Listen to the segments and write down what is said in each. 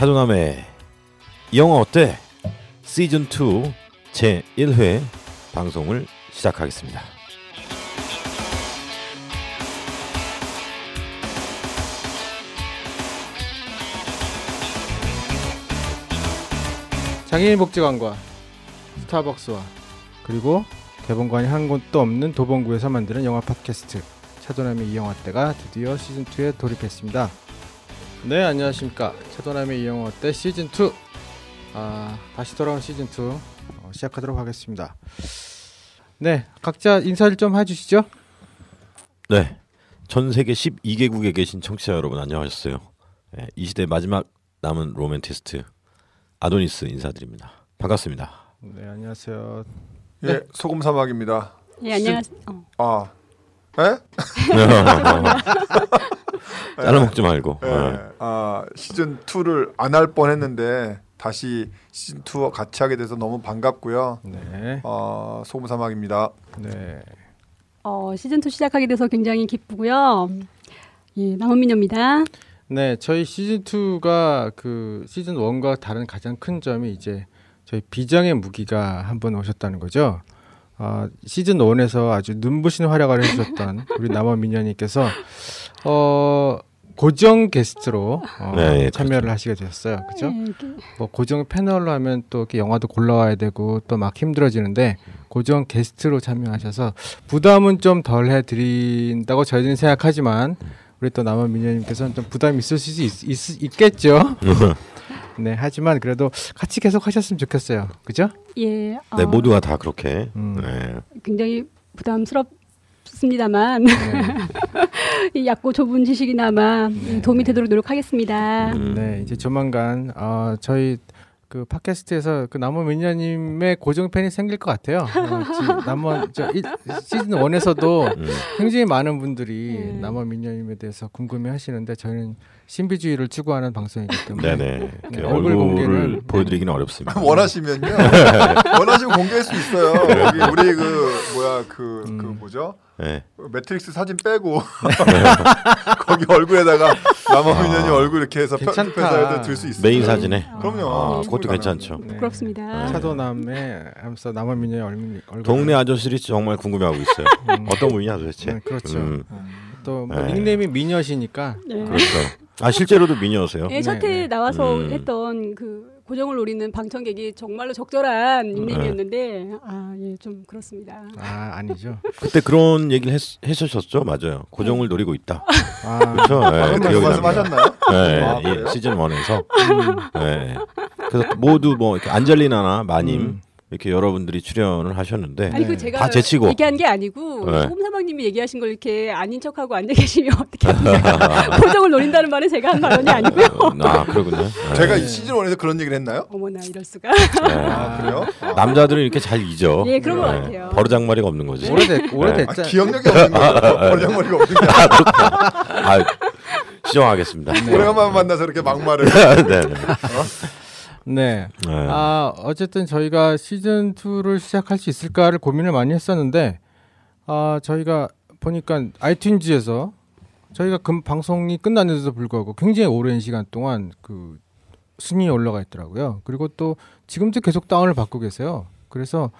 차도남의 이 영화 어때? 시즌2 제1회 방송을 시작하겠습니다. 장애인 복지관과 스타벅스와 그리고 개봉관이 한 곳도 없는 도봉구에서 만드는 영화 팟캐스트 차도남의 이 영화 때가 드디어 시즌2에 돌입했습니다. 네, 안녕하십니까. 차도남의 이 영화 때 시즌2 다시 돌아온 시즌2 시작하도록 하겠습니다. 네, 각자 인사를 좀 해주시죠. 네, 전 세계 12개국에 계신 청취자 여러분 안녕하셨어요. 네, 이 시대 마지막 남은 로맨티스트 아도니스 인사드립니다. 반갑습니다. 네, 안녕하세요. 예, 소금 사막입니다. 예, 안녕하세요. 에? 잘라 먹지 말고. 시즌 2를 안 할 뻔했는데 다시 시즌 2와 같이 하게 돼서 너무 반갑고요. 네. 소금 사막입니다. 네. 시즌 2 시작하게 돼서 굉장히 기쁘고요. 예, 남은민녀입니다. 네, 저희 시즌 2가 그 시즌 1과 다른 가장 큰 점이 이제 저희 비장의 무기가 한번 오셨다는 거죠. 시즌 1에서 아주 눈부신 활약을 해주셨던 우리 남원민녀님께서 고정 게스트로 네, 참여를 그렇죠. 하시게 되셨어요. 그렇죠? 뭐 고정 패널로 하면 또 이렇게 영화도 골라와야 되고 또 막 힘들어지는데 고정 게스트로 참여하셔서 부담은 좀 덜 해드린다고 저희는 생각하지만 우리 또 남원민녀님께서는 좀 부담이 있으실 수 있겠죠. 네, 하지만 그래도 같이 계속 하셨으면 좋겠어요. 그죠? 예. 네, 모두가 다 그렇게. 네. 굉장히 부담스럽습니다만 이 얕고 좁은 지식이나마 도움이 되도록 노력하겠습니다. 네, 이제 조만간 저희 그 팟캐스트에서 그 남원민녀님의 고정 팬이 생길 것 같아요. 시즌 1에서도 굉장히 많은 분들이 남원민녀님에 대해서 궁금해하시는데 저희는 신비주의를 추구하는 방송이기 때문에 네네. 네, 얼굴 공개를 보여드리기는 어렵습니다. 원하시면요. 원하시면 공개할 수 있어요. 여기 우리 뭐죠? 네. 매트릭스 사진 빼고 거기 얼굴에다가 남원민녀님 얼굴 이렇게 해서 편집해서 들 수 있어요. 메인 사진에. 그럼요. 그것도 괜찮죠. 네. 부럽습니다. 차도남의 하면서 남원민녀의 얼굴. 동네 아저씨들이 정말 궁금해하고 있어요. 어떤 분이냐 도대체. 네, 그렇죠. 또 뭐 네. 닉네임이 미녀시니까. 네. 그렇죠. 실제로도 미녀세요. 예, 첫회 네. 나와서 했던 그 고정을 노리는 방청객이 정말로 적절한 닉네임이었는데 예, 좀 그렇습니다. 아니죠. 그때 그런 얘기를 했으셨죠? 맞아요. 고정을 노리고 있다. 그렇죠. 그런 말씀하셨나요? 네, 그래요? 시즌 1에서. 네. 그래서 모두 뭐 이렇게 안젤리나나 마님 이렇게 여러분들이 출연을 하셨는데 아니 그 제가 다 제치고 얘기한 게 아니고 네. 소금사방님이 얘기하신 걸 이렇게 아닌 척하고 앉아 계시면 어떻게 합니까? 고정을 노린다는 말은 제가 한 발언이 아니고요. 그러군요. 네. 제가 시즌 1에서 그런 얘기를 했나요? 어머나 이럴 수가. 그래요? 남자들은 이렇게 잘 잊어. 예, 그런 것 같아요. 버르장머리가 없는 거지. 오래됐잖아요. 기억력이 없는 거예요. 버르장머리가 없는 게 시정하겠습니다. 오래간만에 만나서 이렇게 막말을. 네. 어쨌든 저희가 시즌 2를 시작할 수 있을까를 고민을 많이 했었는데 저희가 보니까 아이튠즈에서 저희가 방송이 끝났는데도 불구하고 굉장히 오랜 시간 동안 그 순위에 올라가 있더라고요. 그리고 또 지금도 계속 다운을 받고 계세요. 그래서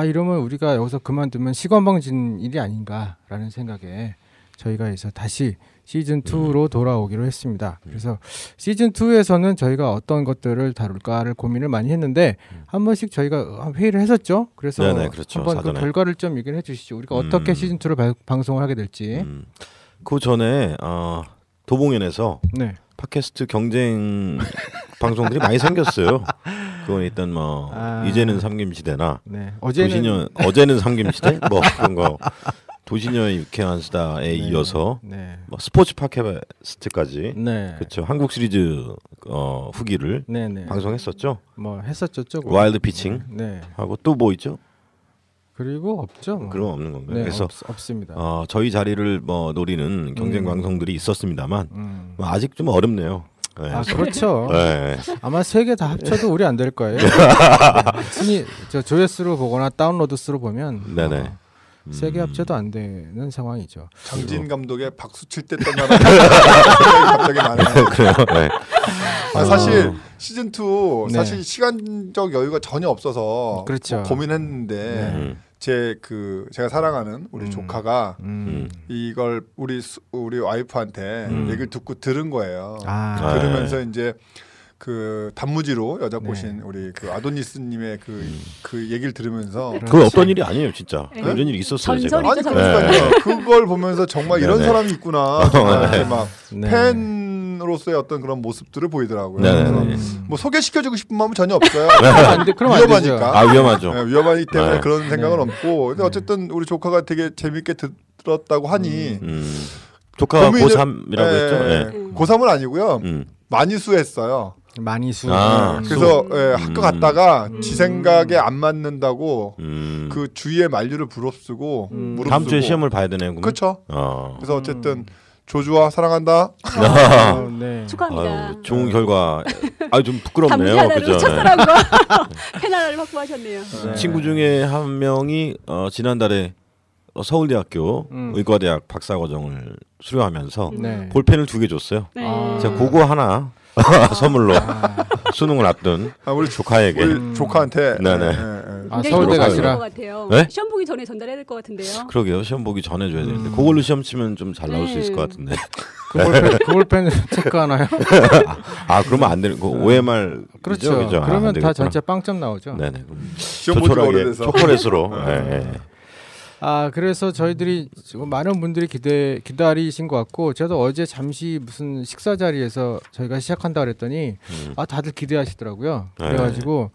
이러면 우리가 여기서 그만두면 시건방진 일이 아닌가라는 생각에 저희가 해서 다시 시즌2로 돌아오기로 했습니다. 그래서 시즌2에서는 저희가 어떤 것들을 다룰까를 고민을 많이 했는데 한 번씩 저희가 회의를 했었죠. 그래서 네네, 그렇죠. 한번 사전에. 그 결과를 좀 얘기를 해주시죠. 우리가 어떻게 시즌2를 방송을 하게 될지. 그 전에 도봉연에서 네. 팟캐스트 경쟁 방송들이 많이 생겼어요. 그건 일단 이제는 삼김시대나 네. 어제는 삼김시대 뭐 그런 거 도시녀의 유쾌한 수다에 이어서 네. 뭐 스포츠 팟캐스트까지 네. 그렇죠. 한국 시리즈 후기를 네. 방송했었죠. 뭐 했었죠. 조금. 와일드 피칭 네. 하고 또 뭐 있죠? 그리고 없죠. 뭐. 그런 건 없는 건가요? 네, 그래서 없습니다. 저희 자리를 노리는 경쟁 방송들이 있었습니다만 아직 좀 어렵네요. 네. 그렇죠. 네. 아마 세 개 다 합쳐도 우리 안 될 거예요. 순위 조회수로 보거나 다운로드 수로 보면 네네. 세 개 합쳐도 안 되는 상황이죠. 장진 감독의 박수 칠 때 떠나는 생각이 갑자기 나네요. 그래요. 네. 사실 시즌 2 네. 사실 시간적 여유가 전혀 없어서 그렇죠. 고민했는데 제가 사랑하는 우리 조카가 이걸 우리 와이프한테 얘기를 듣고 들은 거예요. 들으면서 이제 그 단무지로 여자 꼬신 우리 그 아도니스님의 그 얘기를 들으면서 그건 없던 일이 아니에요, 진짜. 이런 일이 있었어요, 제가. 전설이죠, 아니 그러니까요. 그걸 보면서 정말 이런 사람이 있구나. 정말 막 팬으로서의 어떤 그런 모습들을 보이더라고요. 그래서 뭐 소개시켜주고 싶은 마음은 전혀 없어요. 그럼 안 되죠. 위험하니까. 위험하죠. 네, 위험하기 때문에 그런 생각은 없고. 근데 어쨌든 우리 조카가 되게 재밌게 들었다고 하니 조카가 고3이라고 했죠. 고3은 아니고요. 많이 수했어요. 많이 수. 그래서 학교 갔다가 지 생각에 안 맞는다고 그 주위의 만류를 부릅쓰고 무릅쓰고. 다음 주에 시험을 봐야 되네요. 그렇죠. 그래서 어쨌든 조주아 사랑한다. 네. 축하합니다. 좋은 결과. 좀 부끄럽네요. 단무지 그죠? 첫사랑과 페널을 확보하셨네요. 친구 중에 한 명이 지난달에 서울대학교 의과대학 박사과정을 수료하면서 네. 볼펜을 2개 줬어요. 네. 제가 그거 하나 선물로 수능을 앞둔 우리 조카에게. 우리 조카한테. 네네. 서울대 가시라. 것 같아요. 네? 시험 보기 전에 전달해야 될 것 같은데요. 그러게요. 시험 보기 전에 줘야 되는데 그걸로 시험 치면 좀 잘 나올 수 있을 것 같은데. 그 볼펜 체크하나요? 그러면 안 되는 거 OMR 그렇죠. 그죠? 그러면 안 다 되겠구나. 전체 빵점 나오죠. 네네. 시험 보기가 조촐하게 오래돼서. 초콜릿으로. 그래서 저희들이 지금 많은 분들이 기다리신 것 같고 저도 어제 잠시 무슨 식사 자리에서 저희가 시작한다 그랬더니 다들 기대하시더라고요. 그래가지고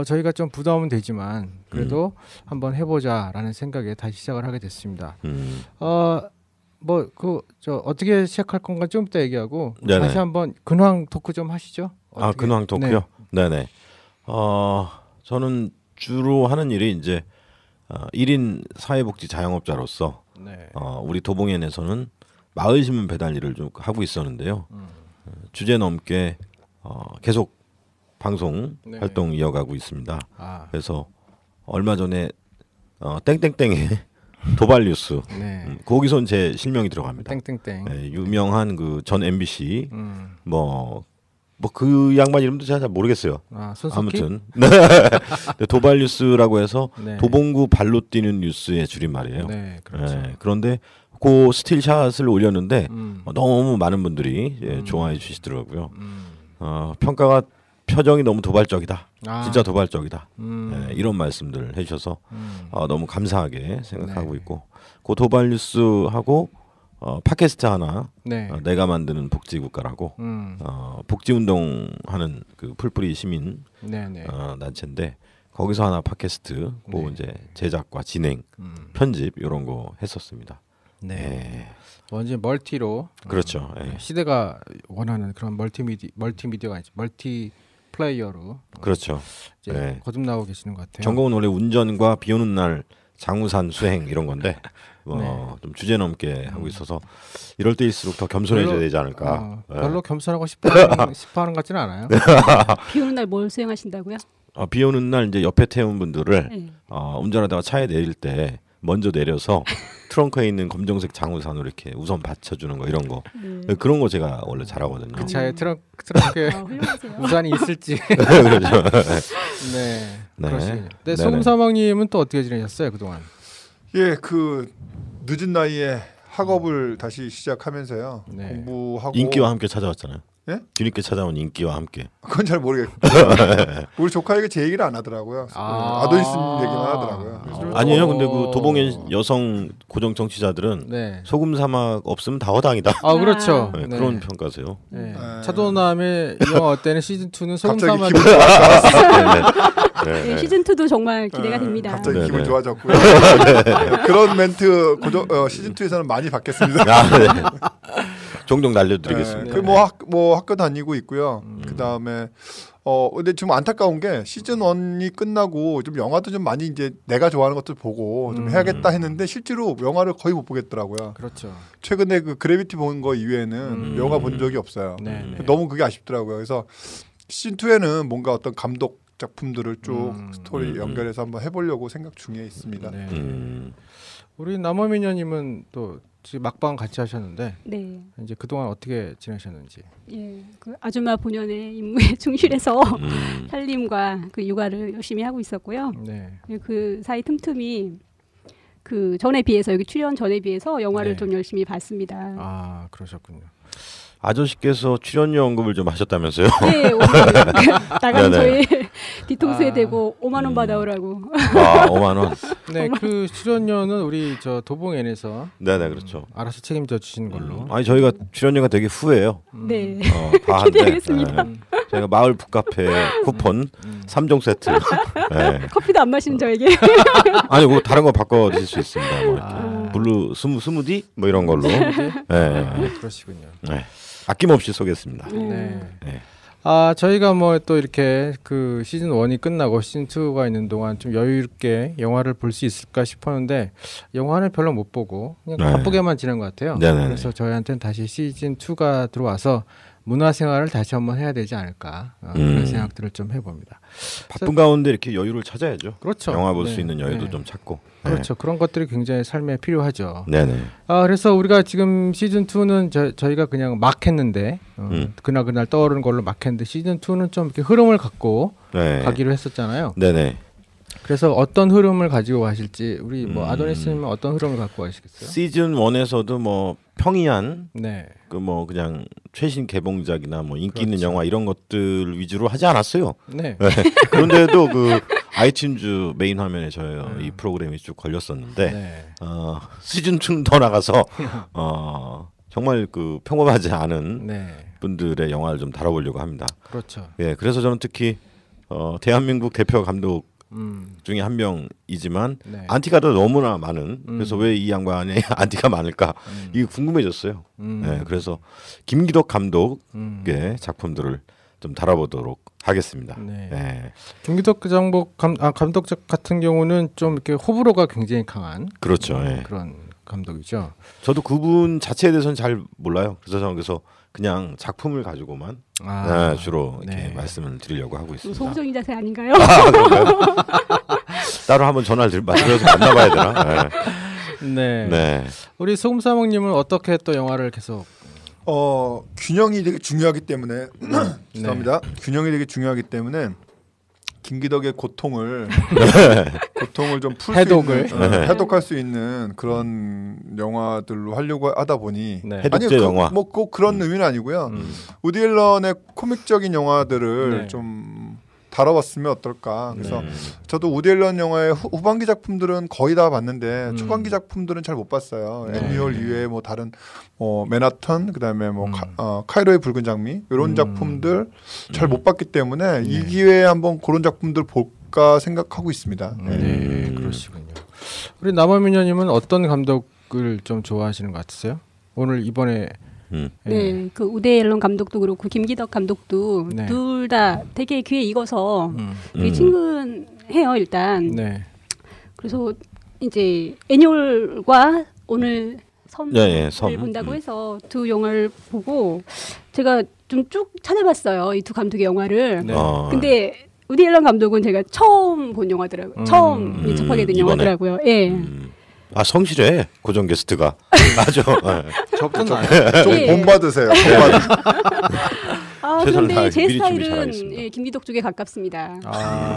저희가 좀 부담은 되지만 그래도 한번 해보자라는 생각에 다시 시작을 하게 됐습니다. 어떻게 시작할 건가 좀 이따 얘기하고 네네. 다시 한번 근황 토크 좀 하시죠. 근황 토크요? 네네. 저는 주로 하는 일이 이제 1인 사회복지 자영업자로서 우리 도봉현에서는 마을신문 배달 일을 좀 하고 있었는데요. 주제 넘게 계속 방송 활동 이어가고 있습니다. 그래서 얼마 전에 땡땡땡의 도발 뉴스 거기선 제 실명이 들어갑니다. 땡땡땡. 유명한 그 전 MBC 그 양반 이름도 제가 잘 모르겠어요. 손석희? 아무튼 도발 뉴스라고 해서 도봉구 발로 뛰는 뉴스의 줄임말이에요. 네, 그렇죠. 그런데 그 스틸샷을 올렸는데 너무 많은 분들이 좋아해 주시더라고요. 평가가 표정이 너무 도발적이다. 진짜 도발적이다. 이런 말씀들 해주셔서 너무 감사하게 생각하고 있고 그 도발 뉴스하고 팟캐스트 하나 내가 만드는 복지국가라고 복지운동하는 그 풀뿌리 시민 단체인데 거기서 하나 팟캐스트 이제 제작과 진행 편집 이런 거 했었습니다. 이제 멀티로 그렇죠. 시대가 원하는 그런 멀티미디어가 아니지 멀티플레이어로 그렇죠. 이제 거듭나고 계시는 것 같아요. 전공은 원래 운전과 비오는 날 장우산 수행 이런 건데 좀 주제 넘게 하고 있어서 이럴 때일수록 더 겸손해져야 되지 않을까. 별로 겸손하고 싶어하는 것 같지는 않아요. 비 오는 날 뭘 수행하신다고요? 비 오는 날 이제 옆에 태운 분들을 운전하다가 차에 내릴 때 먼저 내려서 트렁크에 있는 검정색 장우산으로 이렇게 우선 받쳐주는 거 이런 거 그런 거 제가 원래 잘하거든요. 그 차에 트렁크에 우산이 있을지. 그렇죠. 그러시군요. 소금사막님은 또 어떻게 지내셨어요 그동안? 그 늦은 나이에 학업을 다시 시작하면서요. 공부하고 인기와 함께 찾아왔잖아요. 예? 뒤늦게 찾아온 인기와 함께. 그건 잘 모르겠고 우리 조카에게 제 얘기를 안 하더라고요. 아도니스 얘기만 하더라고요. 아니에요. 근데 그 도봉의 여성 고정 정치자들은 소금 사막 없으면 다 허당이다. 그렇죠. 그런 평가세요. 차도남의 이 영화 때는 시즌 2는 소금 사막. 기분 시즌 2도 정말 기대가 됩니다. 갑자기 기분 좋아졌고요. 그런 멘트 시즌 2에서는 많이 받겠습니다. 종종 날려드리겠습니다. 뭐 학교 다니고 있고요. 그 다음에 근데 좀 안타까운 게 시즌 1이 끝나고 좀 영화도 좀 많이 이제 내가 좋아하는 것들 보고 좀 해야겠다 했는데 실제로 영화를 거의 못 보겠더라고요. 그렇죠. 최근에 그 그래비티 본 거 이외에는 영화 본 적이 없어요. 너무 그게 아쉽더라고요. 그래서 시즌 2에는 뭔가 어떤 감독 작품들을 쭉 스토리 연결해서 한번 해보려고 생각 중에 있습니다. 우리 남어미녀님은 또 지금 막방 같이 하셨는데 네. 이제 그동안 어떻게 지내셨는지. 예, 그 아줌마 본연의 임무에 충실해서 살림과 그 육아를 열심히 하고 있었고요. 네. 그 사이 틈틈이 그 전에 비해서 여기 출연 전에 비해서 영화를 네. 좀 열심히 봤습니다. 아 그러셨군요. 아저씨께서 출연료 언급을 좀 하셨다면서요? 네, 5만 원 나가는 네네. 저희 뒤통수에 대고 5만 원 받아오라고. 아, 5만 원. 네, 그 출연료는 우리 저 도봉엔에서 네네 그렇죠. 알아서 책임져 주시는 걸로. 아니 저희가 출연료가 되게 후해요. 네. 다 한데. 기대하겠습니다. 저희가 마을 북카페 쿠폰 3종 세트. 네. 커피도 안 마시는 저에게. 아니 뭐 다른 거 바꿔 드실 수 있습니다. 뭐 이렇게 블루 스무디 뭐 이런 걸로. 네. 그러시군요. 네. 아낌없이 쏘겠습니다. 네. 네. 아 저희가 뭐 또 이렇게 그 시즌 1이 끝나고 시즌 2가 있는 동안 좀 여유 있게 영화를 볼 수 있을까 싶었는데 영화는 별로 못 보고 그냥 네. 바쁘게만 지낸 것 같아요. 네네네. 그래서 저희한테는 다시 시즌 2가 들어와서 문화생활을 다시 한번 해야 되지 않을까 그런 생각들을 좀 해봅니다. 바쁜 가운데 이렇게 여유를 찾아야죠. 그렇죠. 영화 볼 수 네. 있는 여유도 네. 좀 찾고. 그렇죠. 그런 것들이 굉장히 삶에 필요하죠. 네네. 그래서 우리가 지금 시즌 2는 저희가 그냥 막 했는데 그날 떠오르는 걸로 막 했는데 시즌 2는 좀 이렇게 흐름을 갖고 네. 가기로 했었잖아요. 네네. 그래서 어떤 흐름을 가지고 가실지 우리 뭐 아도니스님은 어떤 흐름을 갖고 가시겠어요? 시즌 1에서도 뭐 평이한 네. 그 뭐 그냥 최신 개봉작이나 뭐 인기 있는 그렇죠. 영화 이런 것들 위주로 하지 않았어요. 네. 네. 그런데도 그 아이튠즈 메인 화면에 저희 이 프로그램이 쭉 걸렸었는데 네. 시즌 2는 더 나가서 정말 그 평범하지 않은 네. 분들의 영화를 좀 다뤄보려고 합니다. 그렇죠. 예, 그래서 저는 특히 대한민국 대표 감독 중에 한 명이지만 네. 안티가도 너무나 많은 그래서 왜 이 양반에 안티가 많을까 이게 궁금해졌어요. 네, 그래서 김기덕 감독의 작품들을 좀 다뤄보도록 하겠습니다. 네. 네. 김기덕 감독 같은 경우는 좀 이렇게 호불호가 굉장히 강한 그렇죠. 예. 그런 감독이죠. 저도 그분 자체에 대해서는 잘 몰라요. 그래서 저는 그냥 작품을 가지고만 주로 이렇게 네. 말씀을 드리려고 하고 있습니다. 소극적인 자세 아닌가요? 그런가요? 따로 한번 전화를 드려서 만나봐야 되나? 네. 네. 우리 소금사먹님은 어떻게 또 영화를 계속 균형이 되게 중요하기 때문에 죄송합니다. 균형이 되게 중요하기 때문에 김기덕의 고통을 좀 풀 수 있는 해독할 수 있는 그런 영화들로 하려고 하다 보니 네. 해독제 영화. 뭐 꼭 그런 의미는 아니고요. 우디 앨런의 코믹적인 영화들을 네. 좀 다뤄봤으면 어떨까. 그래서 저도 우디 앨런 영화의 후반기 작품들은 거의 다 봤는데 초반기 작품들은 잘 못 봤어요. 애니얼 이외에 뭐 다른 맨하탄 그다음에 뭐 카이로의 붉은 장미 이런 작품들 잘 못 봤기 때문에 이 기회에 한번 그런 작품들 볼까 생각하고 있습니다. 네, 그러시군요. 우리 남아미녀님은 어떤 감독을 좀 좋아하시는 것 같으세요? 오늘 이번에 네, 그 우디 앨런 감독도 그렇고 김기덕 감독도 네. 둘 다 되게 귀에 익어서 되게 친근해요 일단. 네. 그래서 이제 애니올과 오늘 섬을 섬. 본다고 해서 두 영화를 보고 제가 좀 쭉 찾아봤어요 이 두 감독의 영화를. 네. 근데 우디 앨런 감독은 제가 처음 본 영화더라고요. 처음 접하게 된 이번에? 영화더라고요. 예. 성실해 고정 게스트가 맞아. 저뿐 아니에요. 좀 예. 본받으세요. 최선을 그런데 다해 제 미리 준비 스타일은 잘하겠습니다. 김기덕 쪽에 가깝습니다.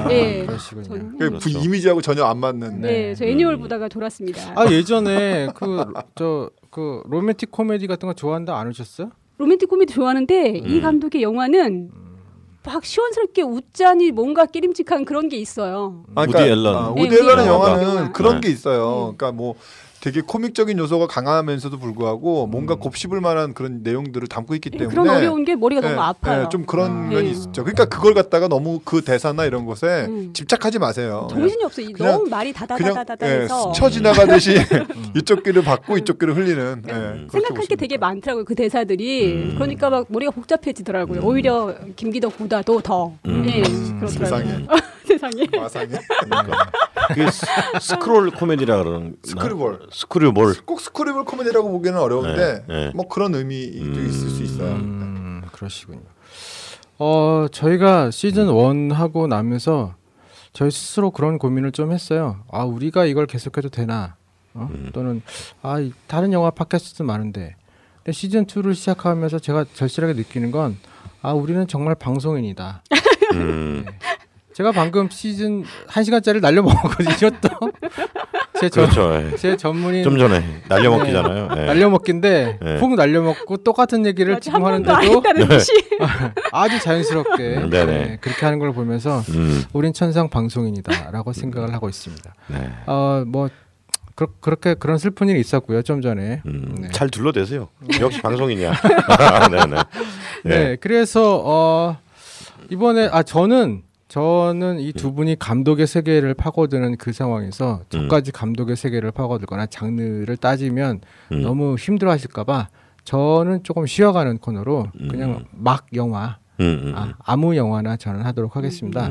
네. 예. 그러시군요. 저는- 그 그렇죠. 이미지하고 전혀 안 맞는. 네, 저 애니올 보다가 돌았습니다. 예전에 그 로맨틱 코미디 같은 거 좋아한다 안 하셨어요? 로맨틱 코미디 좋아하는데 이 감독의 영화는 막 시원스럽게 웃자니 뭔가 끼림칙한 그런 게 있어요. 우디 앨런. 우디 네, 앨런의 우디 영화는 영화. 그런 네. 게 있어요. 그러니까 뭐 되게 코믹적인 요소가 강하면서도 불구하고 뭔가 곱씹을 만한 그런 내용들을 담고 있기 때문에 그런 어려운 게 머리가 예, 너무 아파요. 예, 좀 그런 네. 면이 있죠. 그러니까 그걸 갖다가 너무 그 대사나 이런 것에 집착하지 마세요. 정신이 없어. 그냥- 너무 말이 다다다다다 해서 스쳐 지나가듯이 이쪽 귀를 받고 이쪽 귀를 흘리는. 그렇게 생각할 게 보시면 되게 많더라고요. 그 대사들이. 그러니까 막 머리가 복잡해지더라고요. 오히려 김기덕보다도 더. 예, 그렇더라고요. 세상에. 세상에. 마상에. 그게 스크롤 코미디라 그러는 스크롤볼. 꼭 스크리블 코미디라고 보기에는 어려운데 네, 네. 뭐 그런 의미도 있을 수 있어요. 그러시군요. 저희가 시즌 1 하고 나면서 저희 스스로 그런 고민을 좀 했어요. 우리가 이걸 계속해도 되나? 또는 다른 영화 팟캐스트도 많은데 근데 시즌 2를 시작하면서 제가 절실하게 느끼는 건 우리는 정말 방송인이다. 네. 제가 방금 시즌 1시간짜리 날려먹었거든요. 또 그렇죠. 제 전문인 좀 전에 날려먹기잖아요. 네. 날려먹기인데 푹 날려먹고 똑같은 얘기를 지금 하는데도 아주 자연스럽게 네, 그렇게 하는 걸 보면서 우린 천상 방송인이다라고 생각을 하고 있습니다. 네. 뭐 그렇게 그런 슬픈 일이 있었고요. 좀 전에 네. 잘 둘러대세요. 역시 방송인이야. 네, 그래서 이번에 저는 이 두 분이 감독의 세계를 파고드는 그 상황에서 저까지 감독의 세계를 파고들거나 장르를 따지면 너무 힘들어하실까봐 저는 조금 쉬어가는 코너로 그냥 막 영화, 아무 영화나 저는 하도록 하겠습니다.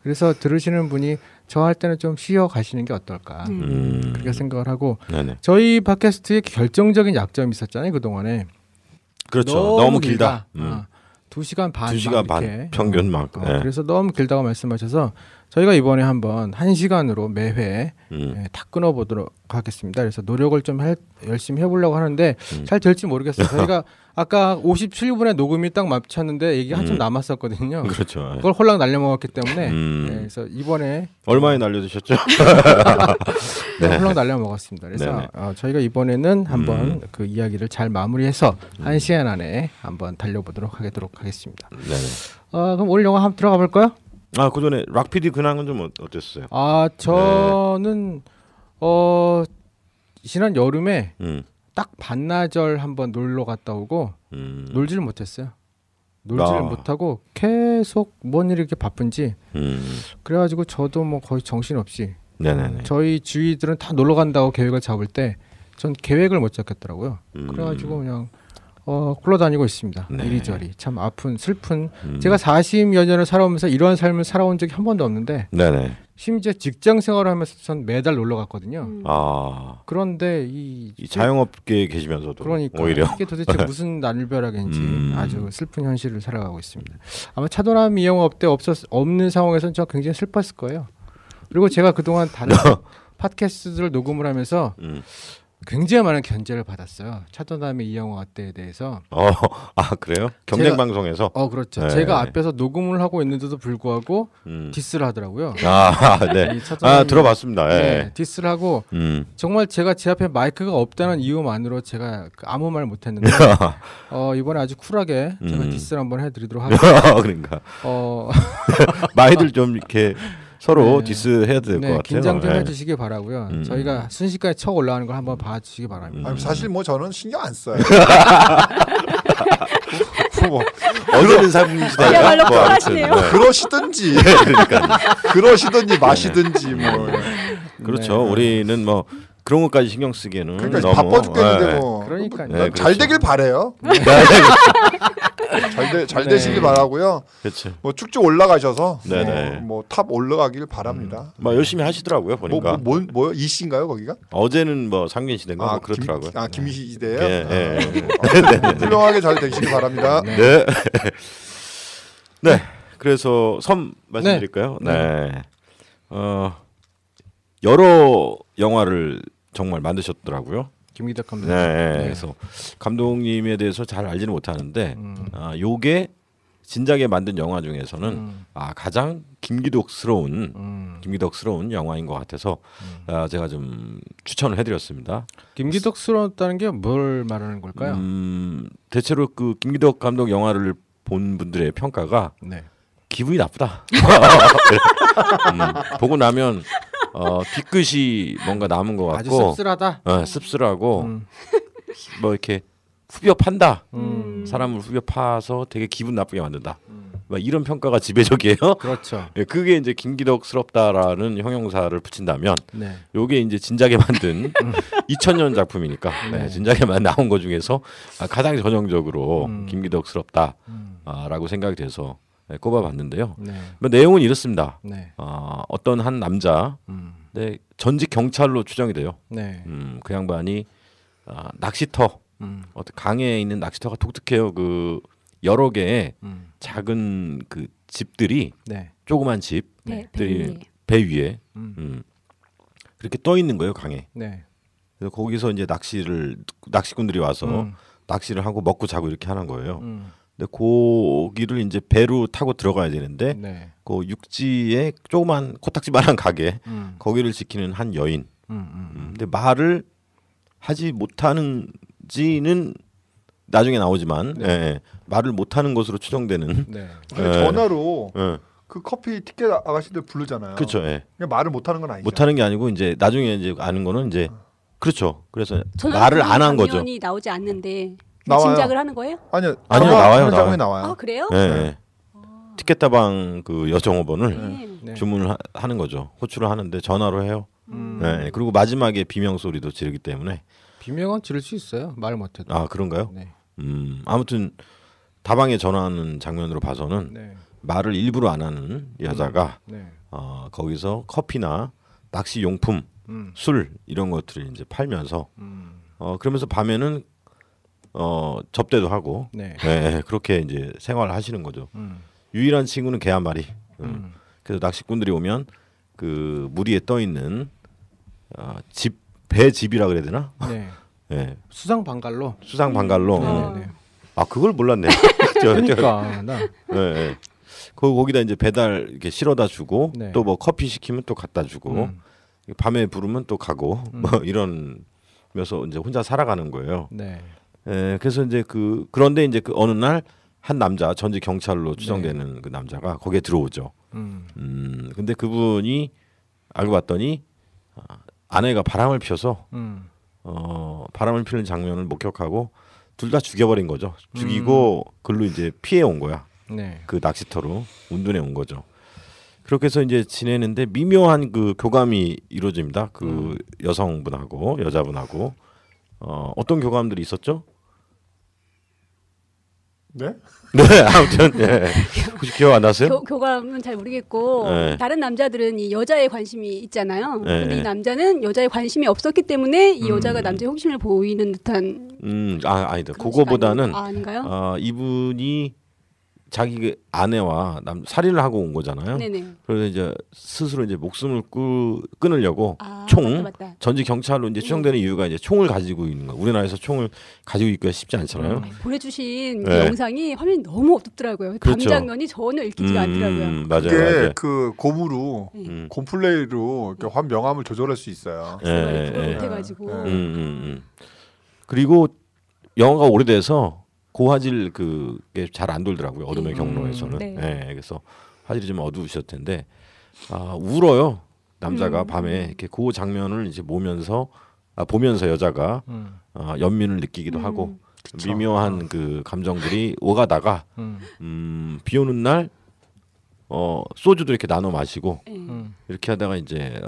그래서 들으시는 분이 저 할 때는 좀 쉬어가시는 게 어떨까 그렇게 생각을 하고 저희 팟캐스트의 결정적인 약점이 있었잖아요. 그동안에. 그렇죠. 너무 길다. 2시간 반. 2시간 반 평균 막. 그래서 너무 길다고 말씀하셔서 저희가 이번에 한번 1시간으로 매회 다 끊어보도록 하겠습니다. 그래서 노력을 좀 열심히 해보려고 하는데 잘 될지 모르겠어요. 저희가 아까 57분에 녹음이 딱 맞췄는데 얘기 한참 남았었거든요. 그렇죠. 그걸 홀랑 날려먹었기 때문에 그래서 이번에 얼마에 날려드셨죠? 네. 홀랑 날려먹었습니다. 그래서 저희가 이번에는 한번 그 이야기를 잘 마무리해서 1시간 안에 한번 달려보도록 하겠습니다. 그럼 오늘 영화 한번 들어가 볼까요? 그 전에 락 PD 근황은 좀 어땠어요? 저는 지난 여름에 딱 반나절 한번 놀러 갔다 오고 놀지를 못했어요. 놀지를 못하고 계속 뭔 일이 이렇게 바쁜지 그래가지고 저도 뭐 거의 정신없이 저희 주위들은 다 놀러 간다고 계획을 잡을 때 전 계획을 못 잡겠더라고요. 그래가지고 그냥 굴러다니고 있습니다. 이리저리 참 아픈 슬픈 제가 40여 년을 살아오면서 이러한 삶을 살아온 적이 한 번도 없는데 심지어 직장 생활을 하면서 전 매달 놀러 갔거든요. 그런데 이 자영업계에 계시면서도 그러니까 오히려 이게 도대체 무슨 날벼락인지 아주 슬픈 현실을 살아가고 있습니다. 아마 차도남 이영업 때 없는 상황에서는 저 굉장히 슬펐을 거예요. 그리고 제가 그동안 다른 팟캐스트를 녹음을 하면서 굉장히 많은 견제를 받았어요. 차도남의 이영화 때에 대해서. 그래요? 경쟁 방송에서? 그렇죠. 제가 앞에서 녹음을 하고 있는데도 불구하고 디스를 하더라고요. 네. 들어봤습니다. 디스를 하고 정말 제가 제 앞에 마이크가 없다는 이유만으로 제가 아무 말 못했는데 이번에 아주 쿨하게 제가 디스를 한번 해드리도록 하겠습니다. 그러니까. 많이들 좀 이렇게. 서로 디스해야 될 것 같아요. 긴장 좀 해주시기 바라고요. 저희가 순식간에 쳐 올라가는 걸 한번 봐주시기 바랍니다. 사실 뭐 저는 신경 안 써요. 어제는 삶이시다. 하시네요. 그러시든지, 그러시든지 마시든지 뭐. 그렇죠. 우리는 뭐 그런 것까지 신경 쓰기에는 그러니까 너무 바빠 죽겠는데 뭐. 그러니까요. 잘 되길 바래요. 잘 되시길 바라고요. 그렇죠. 뭐 쭉쭉 올라가셔서 뭐 탑 올라가길 바랍니다. 뭐 열심히 하시더라고요 보니까. 뭐요? 이씨인가요 거기가? 어제는 뭐 상균 시대인가 뭐 그렇더라고요. 김이씨 시대요. 훌륭하게 잘 되시길 바랍니다. 네. 그래서 섬 말씀드릴까요? 여러 영화를 정말 만드셨더라고요. 김기덕 감독. 그래서 감독님에 대해서 잘 알지는 못하는데 요게 진작에 만든 영화 중에서는 가장 김기덕스러운 영화인 것 같아서 제가 좀 추천을 해드렸습니다. 김기덕스러웠다는 게 뭘 말하는 걸까요? 대체로 그 김기덕 감독 영화를 본 분들의 평가가 기분이 나쁘다. 보고 나면 뒤끝이 뭔가 남은 것 같고 아주 씁쓸하다. 씁쓸하고 뭐 이렇게 후벼 판다. 사람을 후벼 파서 되게 기분 나쁘게 만든다. 막 이런 평가가 지배적이에요. 그렇죠. 그게 이제 김기덕스럽다라는 형용사를 붙인다면 요게 이제 진작에 만든 2000년 작품이니까 진작에 나온 것 중에서 가장 전형적으로 김기덕스럽다라고 생각이 돼서 꼽아봤는데요. 뭐 내용은 이렇습니다. 어떤 한 남자 전직 경찰로 추정이 돼요. 그 양반이 낚시터 어떤 강에 있는 낚시터가 독특해요. 그 여러 개의 작은 그 집들이 조그만 집들이 배 위에 그렇게 떠 있는 거예요 강에. 그래서 거기서 이제 낚시꾼들이 와서 낚시를 하고 먹고 자고 이렇게 하는 거예요. 근데 고기를 이제 배로 타고 들어가야 되는데 네. 그 육지에 조그만 코딱지만한 가게 거기를 지키는 한 여인. 근데 말을 하지 못하는지는 나중에 나오지만 예, 말을 못하는 것으로 추정되는. 네. 전화로 그 커피 티켓 아가씨들 부르잖아요. 그렇죠. 예. 그냥 말을 못하는 건 아니죠. 못하는 게 아니고 이제 나중에 이제 아는 거는 이제 그렇죠. 그래서 말을 안 한 거죠. 장면이 나오지 않는데 나와요. 짐작을 하는 거예요? 아니요 나와요. 장면이 나와요. 아 그래요? 예. 예. 티켓다방 그 여정업원을 네. 주문을 하는 거죠. 호출을 하는데 전화로 해요. 예. 그리고 마지막에 비명 소리도 지르기 때문에. 비명은 지를 수 있어요. 말 못해도. 아 그런가요? 네. 아무튼 다방에 전화하는 장면으로 봐서는 네. 말을 일부러 안 하는 여자가 네. 거기서 커피나 낚시 용품, 술 이런 것들을 이제 팔면서 그러면서 밤에는 접대도 하고 네. 네, 그렇게 이제 생활을 하시는 거죠. 유일한 친구는 개 한 마리. 그래서 낚시꾼들이 오면 그 무리에 떠 있는 배 집이라 그래야 되나? 네. 네. 수상 방갈로. 수상 방갈로. 네. 아 그걸 몰랐네. 그러니까 나. 네. 거기다 이제 배달 이렇게 실어다 주고 네. 또 뭐 커피 시키면 또 갖다 주고 밤에 부르면 또 가고 뭐 이런면서 이제 혼자 살아가는 거예요. 네. 그래서 이제 그런데 이제 그 어느 날 한 남자 전직 경찰로 추정되는 네. 그 남자가 거기에 들어오죠. 근데 그분이 알고 봤더니 아내가 바람을 피워서 바람을 피우는 장면을 목격하고 둘 다 죽여버린 거죠. 죽이고 글로 이제 피해 온 거야. 네. 그 낚시터로 운둔해 온 거죠. 그렇게 해서 이제 지내는데 미묘한 그 교감이 이루어집니다. 그 여성분하고 여자분하고 어떤 교감들이 있었죠? 네? 네, 아무튼 예. 혹시 기억 안 나세요? 교감은 잘 모르겠고 네. 다른 남자들은 이 여자에 관심이 있잖아요. 네. 근데 이 남자는 여자에 관심이 없었기 때문에 이 여자가 남자의 호기심을 보이는 듯한. 아니다. 그런 그거보다는 아닌가요? 이분이 자기 아내와 살인을 하고 온 거잖아요. 네네. 그래서 이제 스스로 이제 목숨을 끊으려고 맞다. 전직 경찰로 이제 추정되는 이유가 이제 총을 가지고 있는 거. 우리나라에서 총을 가지고 있기가 쉽지 않잖아요. 보내주신 네. 이 영상이 화면이 너무 어둡더라고요. 그렇죠. 밤 장면이 전혀 읽히지가 않더라고요. 맞아요. 그게 맞아요. 그 고무로 곰플레이로 이렇게 화면 명암을 조절할 수 있어요. 그걸 못해가지고. 그리고 영화가 오래돼서 고화질 그게 잘 안 돌더라고요. 어둠의 경로에서는. 네. 네, 그래서 화질이 좀 어두우셨을 텐데 울어요. 남자가 밤에 이렇게 그 장면을 이제 보면서 여자가 연민을 느끼기도 하고 그쵸. 미묘한 그 감정들이 오가다가 비 오는 날 소주도 이렇게 나눠 마시고 이렇게 하다가 이제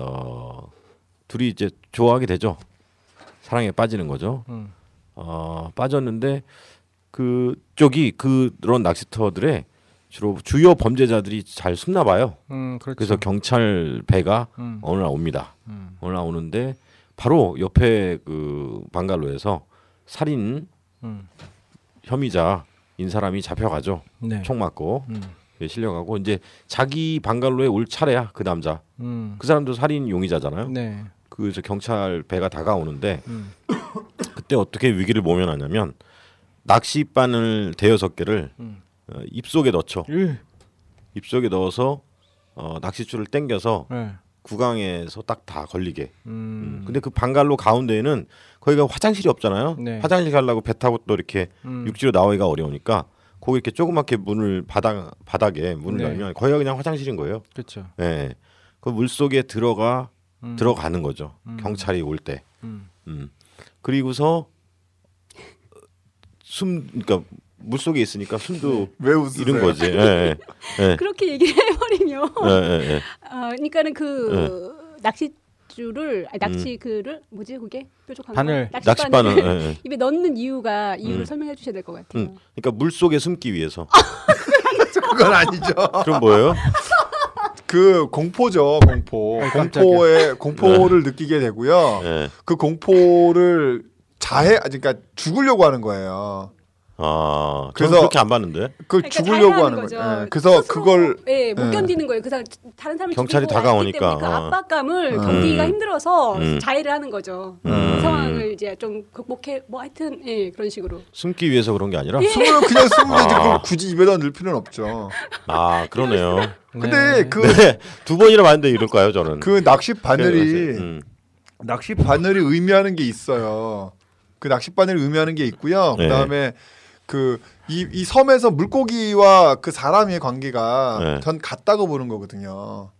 둘이 이제 좋아하게 되죠. 사랑에 빠지는 거죠. 빠졌는데 그쪽이 그런 낚시터들에 주로 주요 범죄자들이 잘 숨나 봐요. 그렇죠. 그래서 경찰 배가 어느 날 옵니다. 어느 날 오는데 바로 옆에 그 방갈로에서 살인 혐의자인 사람이 잡혀가죠. 네. 총 맞고 실려가고 이제 자기 방갈로에 올 차례야 그 남자. 그 사람도 살인 용의자잖아요. 네. 그래서 경찰 배가 다가오는데 그때 어떻게 위기를 모면하냐면 낚싯바늘 대여섯 개를 입속에 넣죠. 입속에 넣어서 낚싯줄을 당겨서 네. 구강에서 딱 다 걸리게. 근데 그 방갈로 가운데에는 거기가 화장실이 없잖아요. 네. 화장실 가려고 배 타고 또 이렇게 육지로 나오기가 어려우니까 거기 이렇게 조그맣게 문을 바닥에 문을 네. 열면 거기가 그냥 화장실인 거예요. 그렇죠. 네. 그 물 속에 들어가는 거죠. 경찰이 올 때. 그리고서 그러니까 물 속에 있으니까 숨도 왜 웃으세요? 잃은 거지. 예, 예. 그렇게 얘기를 해버리면 예. 그러니까는 그 낚싯줄을 낚시그를 뭐지 그게 뾰족한 바늘. 거? 낚싯바늘. 예. 입에 넣는 이유를 설명해 주셔야 될 것 같아요. 그러니까 물 속에 숨기 위해서. 그건 아니죠. 그럼 뭐예요? 그 공포죠, 공포. 공포를 느끼게 되고요. 예. 그 공포를 그러니까 죽으려고 하는 거예요. 아, 그래서 그렇게 안 봤는데. 그걸 죽으려고 하는 거죠. 네. 그래서 그걸 못 견디는 거예요. 그래서 다른 사람이 경찰이 다가오니까 그 압박감을 견디기가 힘들어서 자해를 하는 거죠. 그 상황을 이제 좀 극복해 뭐 하여튼 그런 식으로. 숨기 위해서 그런 게 아니라. 숨으면 그냥 숨는데 그걸 굳이 입에다 넣을 필요는 없죠. 아, 그러네요. 근데 그 두 번이나 봤는데 이럴까요, 저는? 그 낚시 바늘이 의미하는 게 있어요. 그 낚시 바늘이 의미하는 게 있고요. 그다음에 이 섬에서 물고기와 그 사람의 관계가 전 같다고 보는 거거든요.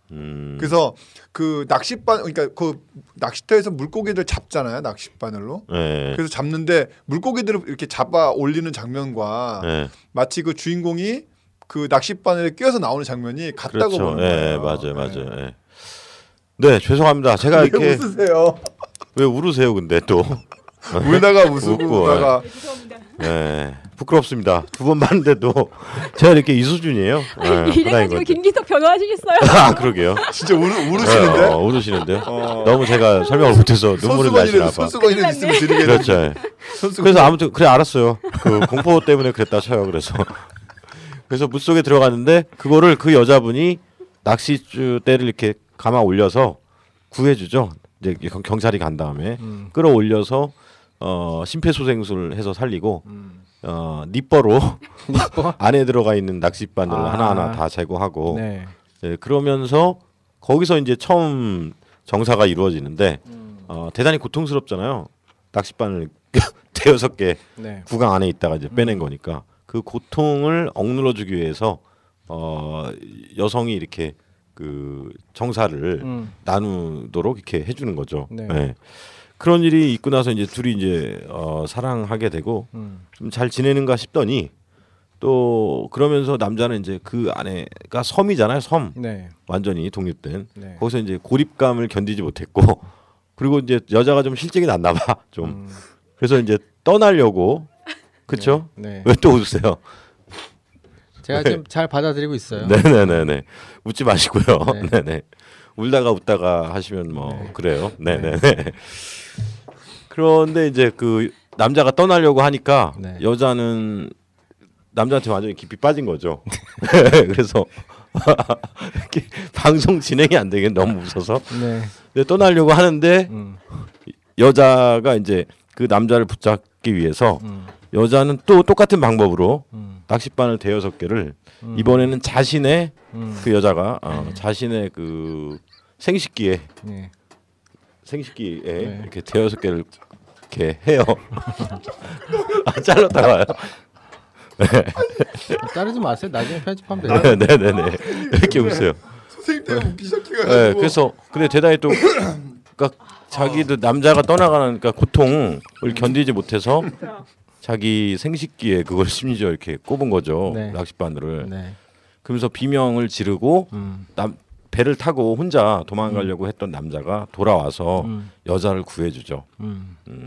그래서 그 낚싯바늘 그러니까 그 낚시터에서 물고기들 잡잖아요. 낚싯바늘로. 그래서 잡는데 물고기들을 이렇게 잡아 올리는 장면과 마치 그 주인공이 그 낚싯바늘에 끼어서 나오는 장면이 같다고 그렇죠. 보는 거예요. 맞아요. 네, 죄송합니다. 제가 왜 이렇게 웃으세요? 왜 울으세요, 근데 또? 울다가 웃고 울다가. 네, 부끄럽습니다. 두 번 봤는데도 제가 이렇게 이 수준이에요. 이래가지고 김기석 변호하시겠어요? 아, 그러게요. 진짜 우르시는데? 우르시는데요. 너무 제가 설명을 못해서 눈물이 나시나 봐. 손수건이라도 있으면 드리겠는데. 그렇죠. 그래서 아무튼 그래 알았어요. 그 공포 때문에 그랬다 쳐요. 그래서 물속에 들어갔는데 그거를 그 여자분이 낚싯대를 이렇게 감아 올려서 구해주죠. 이제 경찰이 간 다음에 끌어올려서 심폐소생술을 해서 살리고 니뻐로 안에 들어가 있는 낚싯바늘을 하나하나 다 제거하고 그러면서 거기서 이제 처음 정사가 이루어지는데 대단히 고통스럽잖아요. 낚싯바늘 대여섯 개 구강 안에 있다가 이제 빼낸 거니까 그 고통을 억눌러주기 위해서 여성이 이렇게 그 정사를 나누도록 이렇게 해주는 거죠. 네. 그런 일이 있고 나서 이제 둘이 이제 사랑하게 되고 좀 잘 지내는가 싶더니 또 그러면서 남자는 이제 그 아내가 섬이잖아요. 섬. 완전히 독립된. 거기서 이제 고립감을 견디지 못했고 그리고 이제 여자가 좀 실증이 났나 봐. 좀. 그래서 이제 떠나려고 그렇죠? 왜 또 웃으세요? 제가 지금 잘 받아들이고 있어요. 네네네네. 웃지 마시고요. 네네. 울다가 웃다가 하시면 뭐 그래요. 네네네. 그런데 이제 그 남자가 떠나려고 하니까 여자는 남자한테 완전히 깊이 빠진 거죠. 그래서 방송 진행이 안 되게 너무 웃어서 떠나려고 하는데 여자가 이제 그 남자를 붙잡기 위해서 여자는 또 똑같은 방법으로 낚싯바늘 대여섯 개를 이번에는 자신의 그 여자가 자신의 그 생식기에 이렇게 대여섯 개를 이렇게 해요. 잘랐다가 와요. 자르지 마세요. 나중에 편집하면 돼요. 네네네. 이렇게 웃어요. 선생님 때문에 웃기 시작해가지고. 그래서 근데 대단히 또 그러니까 자기도 남자가 떠나가는 그러니까 고통을 견디지 못해서 자기 생식기에 그걸 심지어 이렇게 꼽은 거죠. 낚싯바늘을. 그러면서 비명을 지르고 배를 타고 혼자 도망가려고 했던 남자가 돌아와서 여자를 구해주죠.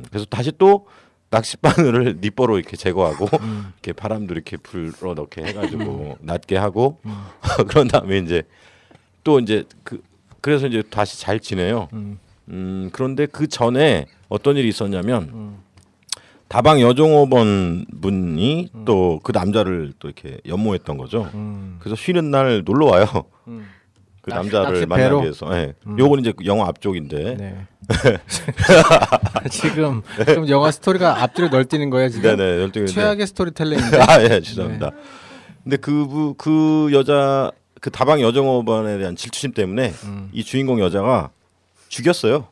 그래서 다시 또 낚싯바늘을 니뻐로 이렇게 제거하고 이렇게 바람도 이렇게 불어 넣게 해가지고 낮게 하고 그런 다음에 이제 또 이제 그래서 이제 다시 잘 지내요. 그런데 그 전에 어떤 일이 있었냐면 다방 여종업원 분이 또 그 남자를 또 이렇게 연모했던 거죠. 그래서 쉬는 날 놀러 와요. 그 남자를 만나기 위해서. 요건 이제 영화 앞쪽인데. 지금 영화 스토리가 앞뒤로 널뛰는 거예요 지금. 널뛰는데. 최악의 스토리텔링인데. 죄송합니다. 근데 그 여자 그 다방 여종업원에 대한 질투심 때문에 이 주인공 여자가 죽였어요.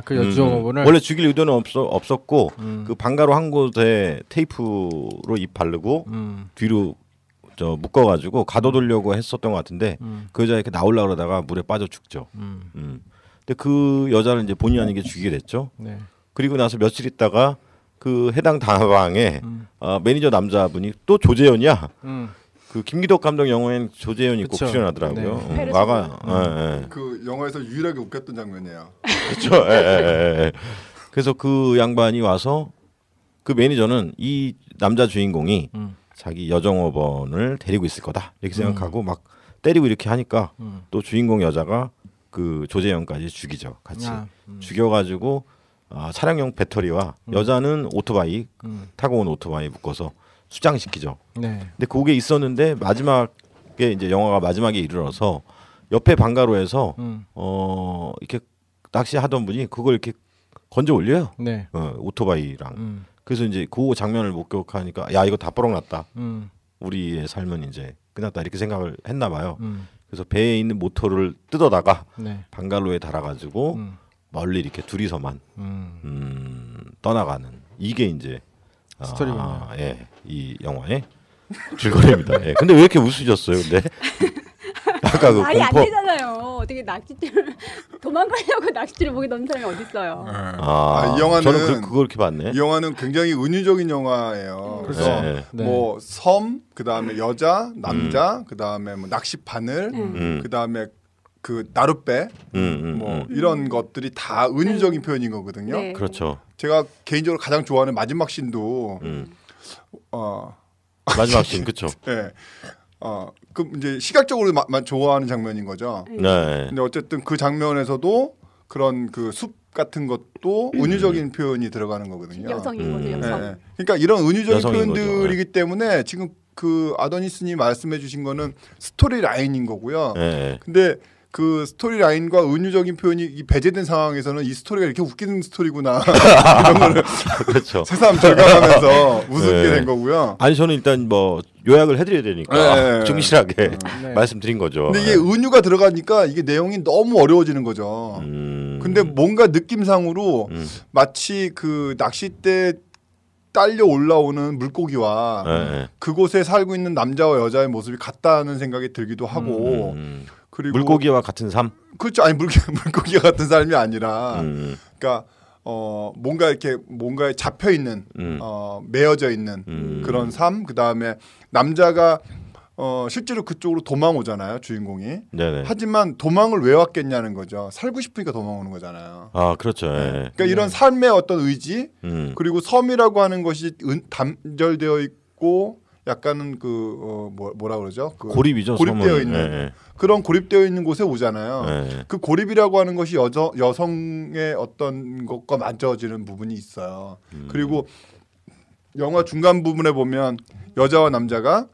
그 여종업원을 원래 죽일 의도는 없었고 그 방가로 한 곳에 테이프로 입 바르고 뒤로 묶어가지고 가둬두려고 했었던 것 같은데 그 여자 이렇게 나오려고 그러다가 물에 빠져 죽죠. 근데 그 여자를 이제 본의 아니게 죽이게 됐죠. 그리고 나서 며칠 있다가 그 해당 다방에 매니저 남자분이 또 조재현이야. 그 김기덕 감독 영화엔 조재현이 꼭 출연하더라고요. 와가 그 영화에서 유일하게 웃겼던 장면이에요. 그렇죠. 그래서 그 양반이 와서 그 매니저는 이 남자 주인공이 자기 여종업원을 데리고 있을 거다 이렇게 생각하고 막 때리고 이렇게 하니까 또 주인공 여자가 그 조재현까지 죽이죠. 같이 죽여가지고 차량용 배터리와 여자는 오토바이 타고 온 오토바이 묶어서 수장시키죠. 네. 근데 그게 있었는데 마지막에 이제 영화가 마지막에 이르러서 옆에 방가로에서 이렇게 낚시하던 분이 그걸 이렇게 건져 올려요. 네. 오토바이랑. 그래서 이제 그 장면을 목격하니까 야 이거 다 뽀록났다. 우리의 삶은 이제 끝났다 이렇게 생각을 했나 봐요. 그래서 배에 있는 모터를 뜯어다가 네. 방갈로에 달아가지고 멀리 이렇게 둘이서만 떠나가는 이게 이제 스토리군요. 예, 이 영화의 줄거리입니다. 예. 근데 왜 이렇게 웃으셨어요? 근데 아까 그 말이 안 공포 되잖아요. 어떻게 낚싯줄을 도망가려고 낚싯줄을 목에 넣는 사람이 어디 있어요? 이 영화는 저는 그걸 이렇게 봤네. 이 영화는 굉장히 은유적인 영화예요. 그래서 뭐 섬, 그다음에 여자, 남자, 그다음에 뭐 낚시 바늘, 그다음에 그 나룻배, 뭐 이런 것들이 다 은유적인 표현인 거거든요. 네. 그렇죠. 제가 개인적으로 가장 좋아하는 마지막 씬도 마지막 씬 그렇죠. 예. 그 이제 시각적으로만 좋아하는 장면인 거죠. 네. 근데 어쨌든 그 장면에서도 그런 그 숲 같은 것도 은유적인 표현이 들어가는 거거든요. 여성인 거죠, 여성. 예. 그러니까 이런 은유적인 여성인 표현들이기 때문에 지금 그 아도니스님 말씀해주신 거는 스토리 라인인 거고요. 네. 근데 그 스토리 라인과 은유적인 표현이 배제된 상황에서는 이 스토리가 이렇게 웃기는 스토리구나 이런 거를 그렇죠. 새삼 절감하면서 웃게 네. 된 거고요. 아니 저는 일단 뭐 요약을 해드려야 되니까 네. 충실하게 네. 말씀드린 거죠. 근데 이게 은유가 들어가니까 이게 내용이 너무 어려워지는 거죠. 근데 뭔가 느낌상으로 마치 그 낚싯대 딸려 올라오는 물고기와 네. 그곳에 살고 있는 남자와 여자의 모습이 같다는 생각이 들기도 하고 그리고 물고기와 같은 삶. 그렇죠. 아니 물고기와 같은 삶이 아니라 그러니까 뭔가 이렇게 뭔가에 잡혀 있는 매여져 있는 그런 삶. 그다음에 남자가 실제로 그쪽으로 도망 오잖아요, 주인공이. 네네. 하지만 도망을 왜 왔겠냐는 거죠. 살고 싶으니까 도망오는 거잖아요. 아 그렇죠. 예. 그러니까 이런 삶의 어떤 의지 그리고 섬이라고 하는 것이 단절되어 있고 약간은 그 뭐라 그러죠? 그 고립이죠. 고립되어 섬은. 있는 예. 그런 고립되어 있는 곳에 오잖아요. 예. 그 고립이라고 하는 것이 여성의 어떤 것과 맞춰지는 부분이 있어요. 그리고 영화 중간 부분에 보면 여자와 남자가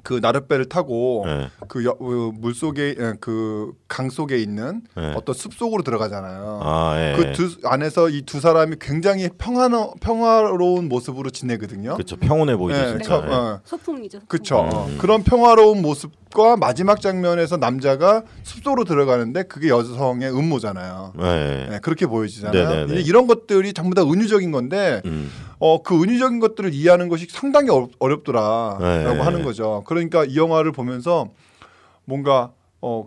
그 나룻배를 타고 네. 그 물 속에 그 강 속에 있는 네. 어떤 숲 속으로 들어가잖아요. 아, 예. 그 안에서 이 두 사람이 굉장히 평화로운 모습으로 지내거든요. 그렇죠. 평온해 보이죠. 네, 진짜. 소풍이죠. 소풍. 그렇죠. 그런 평화로운 모습과 마지막 장면에서 남자가 숲속으로 들어가는데 그게 여성의 음모잖아요. 네. 네, 그렇게 보여지잖아요. 네네네. 이런 것들이 전부 다 은유적인 건데 그 은유적인 것들을 이해하는 것이 상당히 어렵더라라고 네. 하는 거죠. 그러니까 이 영화를 보면서 뭔가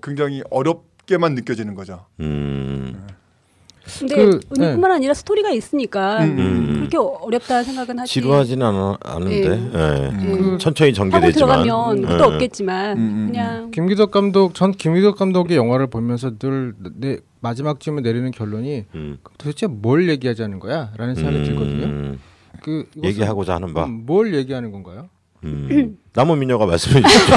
굉장히 어렵게만 느껴지는 거죠. 근데 은유뿐만 아니라 스토리가 있으니까 그렇게 어렵다 생각은 하지. 지루하지는 않은데 천천히 하고 전개되지만 들어가면 그것도 없겠지만 그냥 김기덕 감독의 영화를 보면서 늘 마지막쯤에 내리는 결론이 도대체 뭘 얘기하자는 거야라는 생각이 들거든요. 얘기하고자 하는 바. 뭘 얘기하는 건가요? 남은 미녀가 말씀해 주시죠.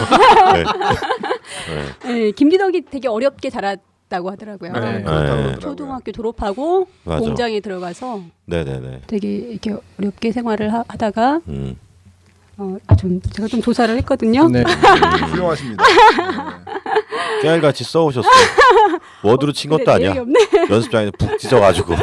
네, 김기덕이 되게 어렵게 자랐다고 하더라고요. 그렇다고 초등학교 졸업하고 맞아. 공장에 들어가서 네네네. 되게 이렇게 어렵게 생활을 하다가 제가 좀 조사를 했거든요. 네. 훌륭하십니다. 깨알같이 써오셨어요. 워드로 친 것도 아니야. 연습장에서 푹 찢어가지고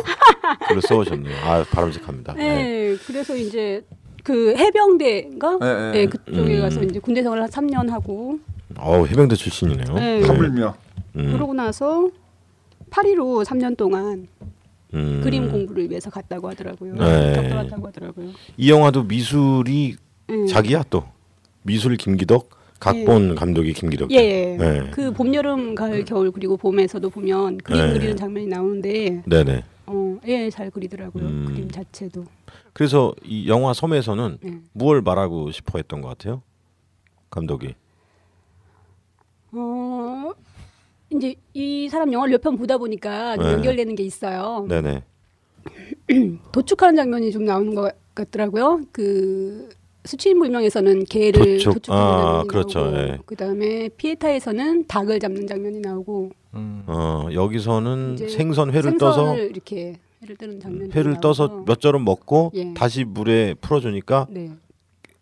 글을 써오셨네요. 아 바람직합니다. 네, 그래서 이제 그 해병대인가? 네, 네, 그쪽에 가서 이제 군대 생활을 한 3년 하고. 해병대 출신이네요. 네. 하물며. 그러고 나서 파리로 3년 동안 그림 공부를 위해서 갔다고 하더라고요. 네. 격돌했다고 하더라고요. 이 영화도 미술이 자기야 또 미술 김기덕, 각본 감독이 김기덕. 예. 네. 그 봄, 여름, 가을, 겨울 그리고 봄에서도 보면 그림 그리는 장면이 나오는데, 네네. 잘 그리더라고요. 그림 자체도. 그래서 이 영화 섬에서는 무엇을 말하고 싶어 했던 것 같아요, 감독이? 이제 이 사람 영화를 몇 편 보다 보니까 좀 연결되는 게 있어요. 네네. 도축하는 장면이 좀 나오는 것 같더라고요. 그 수치인불명에서는 개를 도축하는 장면이 그렇죠. 나오고, 예. 그다음에 피에타에서는 닭을 잡는 장면이 나오고, 여기서는 이제 회를 떠서 이렇게 회를 뜨는 장면이 회를 나와서. 떠서 몇 절은 먹고 예. 다시 물에 풀어주니까 네.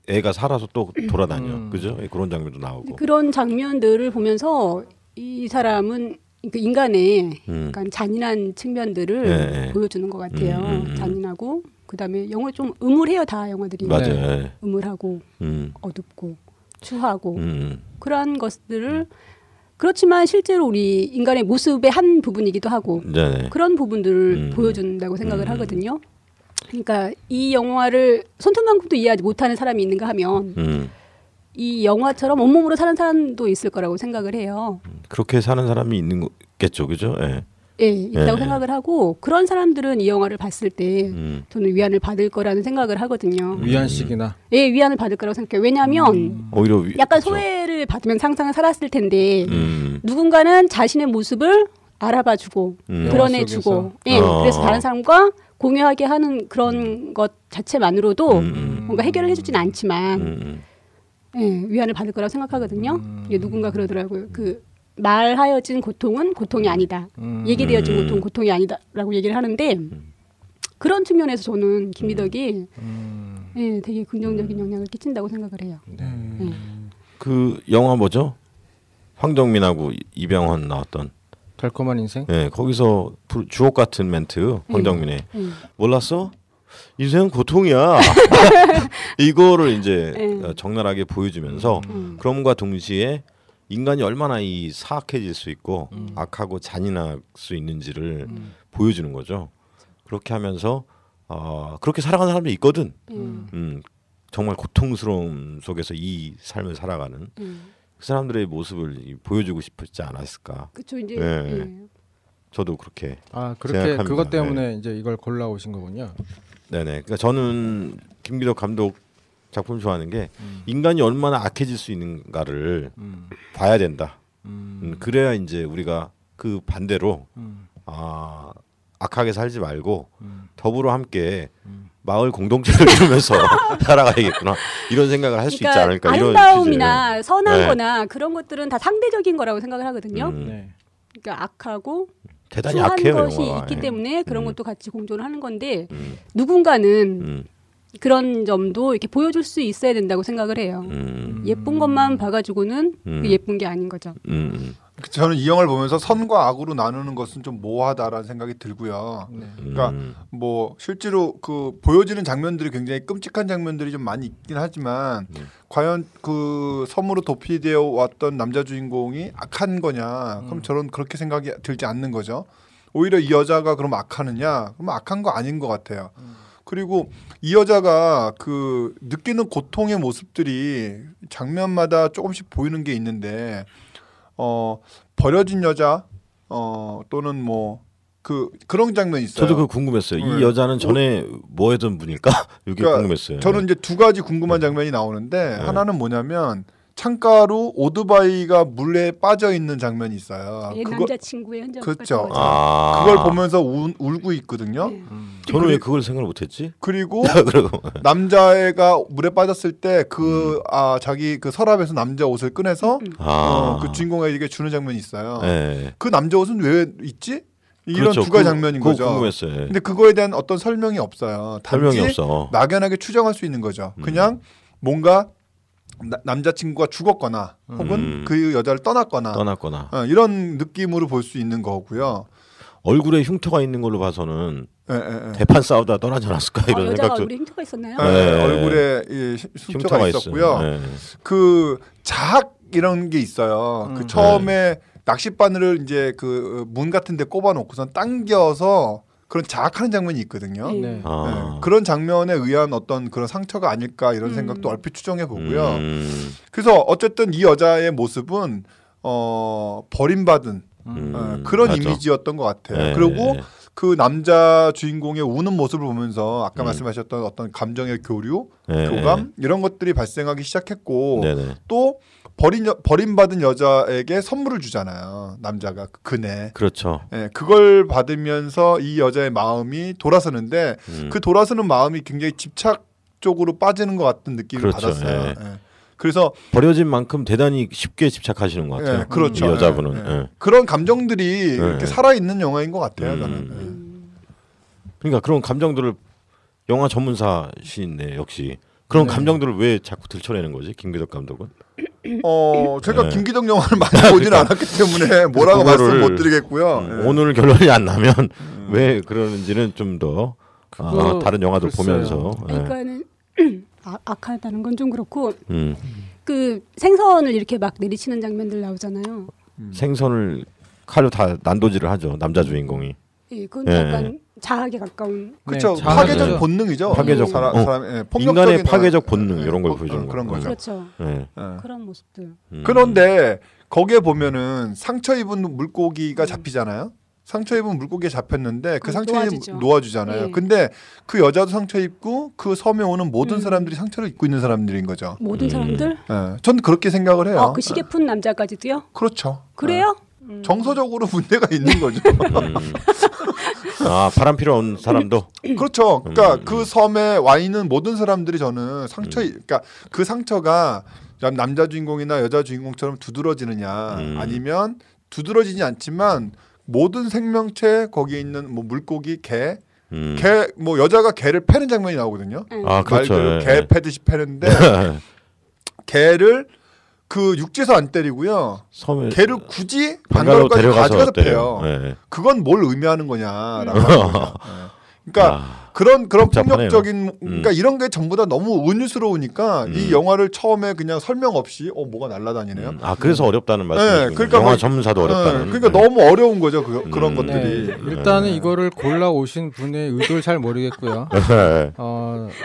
애가 살아서 또 돌아다녀. 그죠? 그런 장면도 나오고. 그런 장면들을 보면서 이 사람은 그 인간의 약간 잔인한 측면들을 보여주는 것 같아요. 잔인하고 그다음에 영화 좀 음울해요. 다 영화들이. 맞아요. 음울하고 어둡고 추하고 그러한 것들을 그렇지만 실제로 우리 인간의 모습의 한 부분이기도 하고 그런 부분들을 보여준다고 생각을 하거든요. 그러니까 이 영화를 손톱만큼도 이해하지 못하는 사람이 있는가 하면 이 영화처럼 온몸으로 사는 사람도 있을 거라고 생각을 해요. 그렇게 사는 사람이 있는 거겠죠, 그죠? 있다고 생각을 하고 그런 사람들은 이 영화를 봤을 때 저는 위안을 받을 거라는 생각을 하거든요. 위안식이나? 위안을 받을 거라고 생각해요. 왜냐하면 오히려 약간 소외를 받으면 상상을 살았을 텐데 누군가는 자신의 모습을 알아봐주고 드러내주고 그래서 다른 사람과 공유하게 하는 그런 것 자체만으로도 뭔가 해결을 해주지는 않지만 위안을 받을 거라고 생각하거든요. 누군가 그러더라고요. 그 말하여진 고통은 고통이 아니다. 얘기되어진 고통은 고통이 아니다라고 얘기를 하는데 그런 측면에서 저는 김미덕이 되게 긍정적인 영향을 끼친다고 생각을 해요. 그 영화 뭐죠? 황정민하고 이병헌 나왔던 달콤한 인생? 거기서 주옥 같은 멘트 황정민의 몰랐어? 인생은 고통이야. 이거를 이제 적나라하게 보여주면서 그럼과 동시에 인간이 얼마나 이 사악해질 수 있고 악하고 잔인할 수 있는지를 보여주는 거죠. 그렇게 하면서 그렇게 살아가는 사람도 있거든. 정말 고통스러움 속에서 이 삶을 살아가는 그 사람들의 모습을 보여주고 싶지 않았을까. 그렇죠. 이제 저도 그렇게 그렇게 생각합니다. 그것 때문에 이제 이걸 골라오신 거군요. 네네. 그러니까 저는 김기덕 감독 작품 좋아하는 게 인간이 얼마나 악해질 수 있는가를 봐야 된다. 그래야 이제 우리가 그 반대로 악하게 살지 말고 더불어 함께 마을 공동체를 이루면서 살아가야겠구나 이런 생각을 할 수 있지 않을까. 아름다움이나 이런 선한거나 그런 것들은 다 상대적인 거라고 생각을 하거든요. 그러니까 악하고 대단히 추한 악해요, 것이 영화가. 있기 때문에 그런 것도 같이 공존을 하는 건데 누군가는 그런 점도 이렇게 보여줄 수 있어야 된다고 생각을 해요. 예쁜 것만 봐가지고는 예쁜 게 아닌 거죠. 저는 이 영화를 보면서 선과 악으로 나누는 것은 좀 모호하다라는 생각이 들고요. 그러니까 뭐 실제로 그 보여지는 장면들이 굉장히 끔찍한 장면들이 좀 많이 있긴 하지만 과연 그 섬으로 도피되어 왔던 남자 주인공이 악한 거냐? 그럼 저는 그렇게 생각이 들지 않는 거죠. 오히려 이 여자가 그럼 악하느냐? 그럼 악한 거 아닌 것 같아요. 그리고 이 여자가 그 느끼는 고통의 모습들이 장면마다 조금씩 보이는 게 있는데 버려진 여자 또는 뭐 그런 장면이 있어요. 저도 그거 궁금했어요. 이 여자는 전에 뭐 했던 분일까? 이게 그러니까 궁금했어요. 저는 이제 두 가지 궁금한 장면이 나오는데 하나는 뭐냐면 창가로 오토바이가 물에 빠져 있는 장면이 있어요. 남자친구의 흔적. 그렇죠. 그걸 보면서 울고 있거든요. 저는 왜 그걸 생각을 못했지? 그리고 남자애가 물에 빠졌을 때 자기 그 서랍에서 남자 옷을 꺼내서 그 주인공에게 주는 장면이 있어요. 그 남자 옷은 왜 있지? 이런 그렇죠. 두 가지 장면인 거죠. 궁금했어요. 근데 그거에 대한 어떤 설명이 없어요. 설명이 없어. 막연하게 추정할 수 있는 거죠. 그냥 뭔가 남자친구가 죽었거나 혹은 그 여자를 떠났거나 이런 느낌으로 볼 수 있는 거고요. 얼굴에 흉터가 있는 걸로 봐서는 대판 싸우다 떠나지 않았을까 이런 여자가 생각도. 얼굴에 흉터가 있었나요? 얼굴에 흉터가 있었고요. 그 자학 이런 게 있어요. 그 처음에 낚싯바늘을 이제 그 문 같은 데 꼽아놓고선 당겨서 그런 자학하는 장면이 있거든요. 그런 장면에 의한 어떤 그런 상처가 아닐까 이런 생각도 얼핏 추정해 보고요. 그래서 어쨌든 이 여자의 모습은 버림받은 그런 맞아. 이미지였던 것 같아요. 그리고 그 남자 주인공의 우는 모습을 보면서 아까 말씀하셨던 어떤 감정의 교류, 교감 이런 것들이 발생하기 시작했고 또 버림받은 여자에게 선물을 주잖아요. 남자가 그네. 그렇죠. 그걸 받으면서 이 여자의 마음이 돌아서는데 그 돌아서는 마음이 굉장히 집착적으로 빠지는 것 같은 느낌을 받았어요. 그래서 버려진 만큼 대단히 쉽게 집착하시는 것 같아요. 그렇죠. 이 여자분은. 그런 감정들이 이렇게 살아 있는 영화인 것 같아요. 저는. 그러니까 그런 감정들을 영화 전문사시네 역시 그런 감정들을 왜 자꾸 들춰내는 거지 김기덕 감독은? 제가 네. 기덕 영화를 많이 보지는 않았기 때문에 뭐라고 말씀 못 드리겠고요. 오늘 결론이 안 나면 왜 그러는지는 좀 더 다른 영화도 보면서. 그러니까는 악하다는 건 좀 그렇고 그 생선을 이렇게 막 내리치는 장면들 나오잖아요. 생선을 칼로 다 난도질을 하죠 남자 주인공이. 예, 그건 약간 자학에 가까운. 그렇죠. 파괴적 본능이죠. 파괴적 사람, 인간의 파괴적 본능 이런 걸 보여주는 그런 거죠. 그렇죠. 그런 모습들. 그런데 거기에 보면은 상처 입은 물고기가 잡히잖아요. 상처 입은 물고기에 잡혔는데 그 상처에 놓아주잖아요. 네. 근데 그 여자도 상처 입고 그 섬에 오는 모든 사람들이 상처를 입고 있는 사람들인 거죠. 모든 사람들? 네. 전 그렇게 생각을 해요. 그 시계 푼 남자까지도요? 그렇죠. 그래요? 정서적으로 문제가 있는 거죠. 바람 피러 온 사람도 그렇죠. 그러니까 그 섬에 와 있는 모든 사람들이 저는 그러니까 그 상처가 남자 주인공이나 여자 주인공처럼 두드러지느냐 아니면 두드러지지 않지만 모든 생명체 거기에 있는 뭐 물고기, 개 뭐 여자가 개를 패는 장면이 나오거든요. 그렇죠. 말 그대로 개 패듯이 패는데 개를 그 육지에서 안 때리고요. 개를 굳이 방갈로까지 가져가서 패요. 네. 그건 뭘 의미하는 거냐라고. 그러니까 그런 폭력적인 그러니까 이런 게 전부 다 너무 은유스러우니까 이 영화를 처음에 그냥 설명 없이 뭐가 날아다니네요. 그래서 어렵다는 말씀이시군요. 그러니까 영화 전문사도 어렵다는. 그러니까 너무 어려운 거죠. 그런 것들이. 일단은 이거를 골라 오신 분의 의도를 잘 모르겠고요.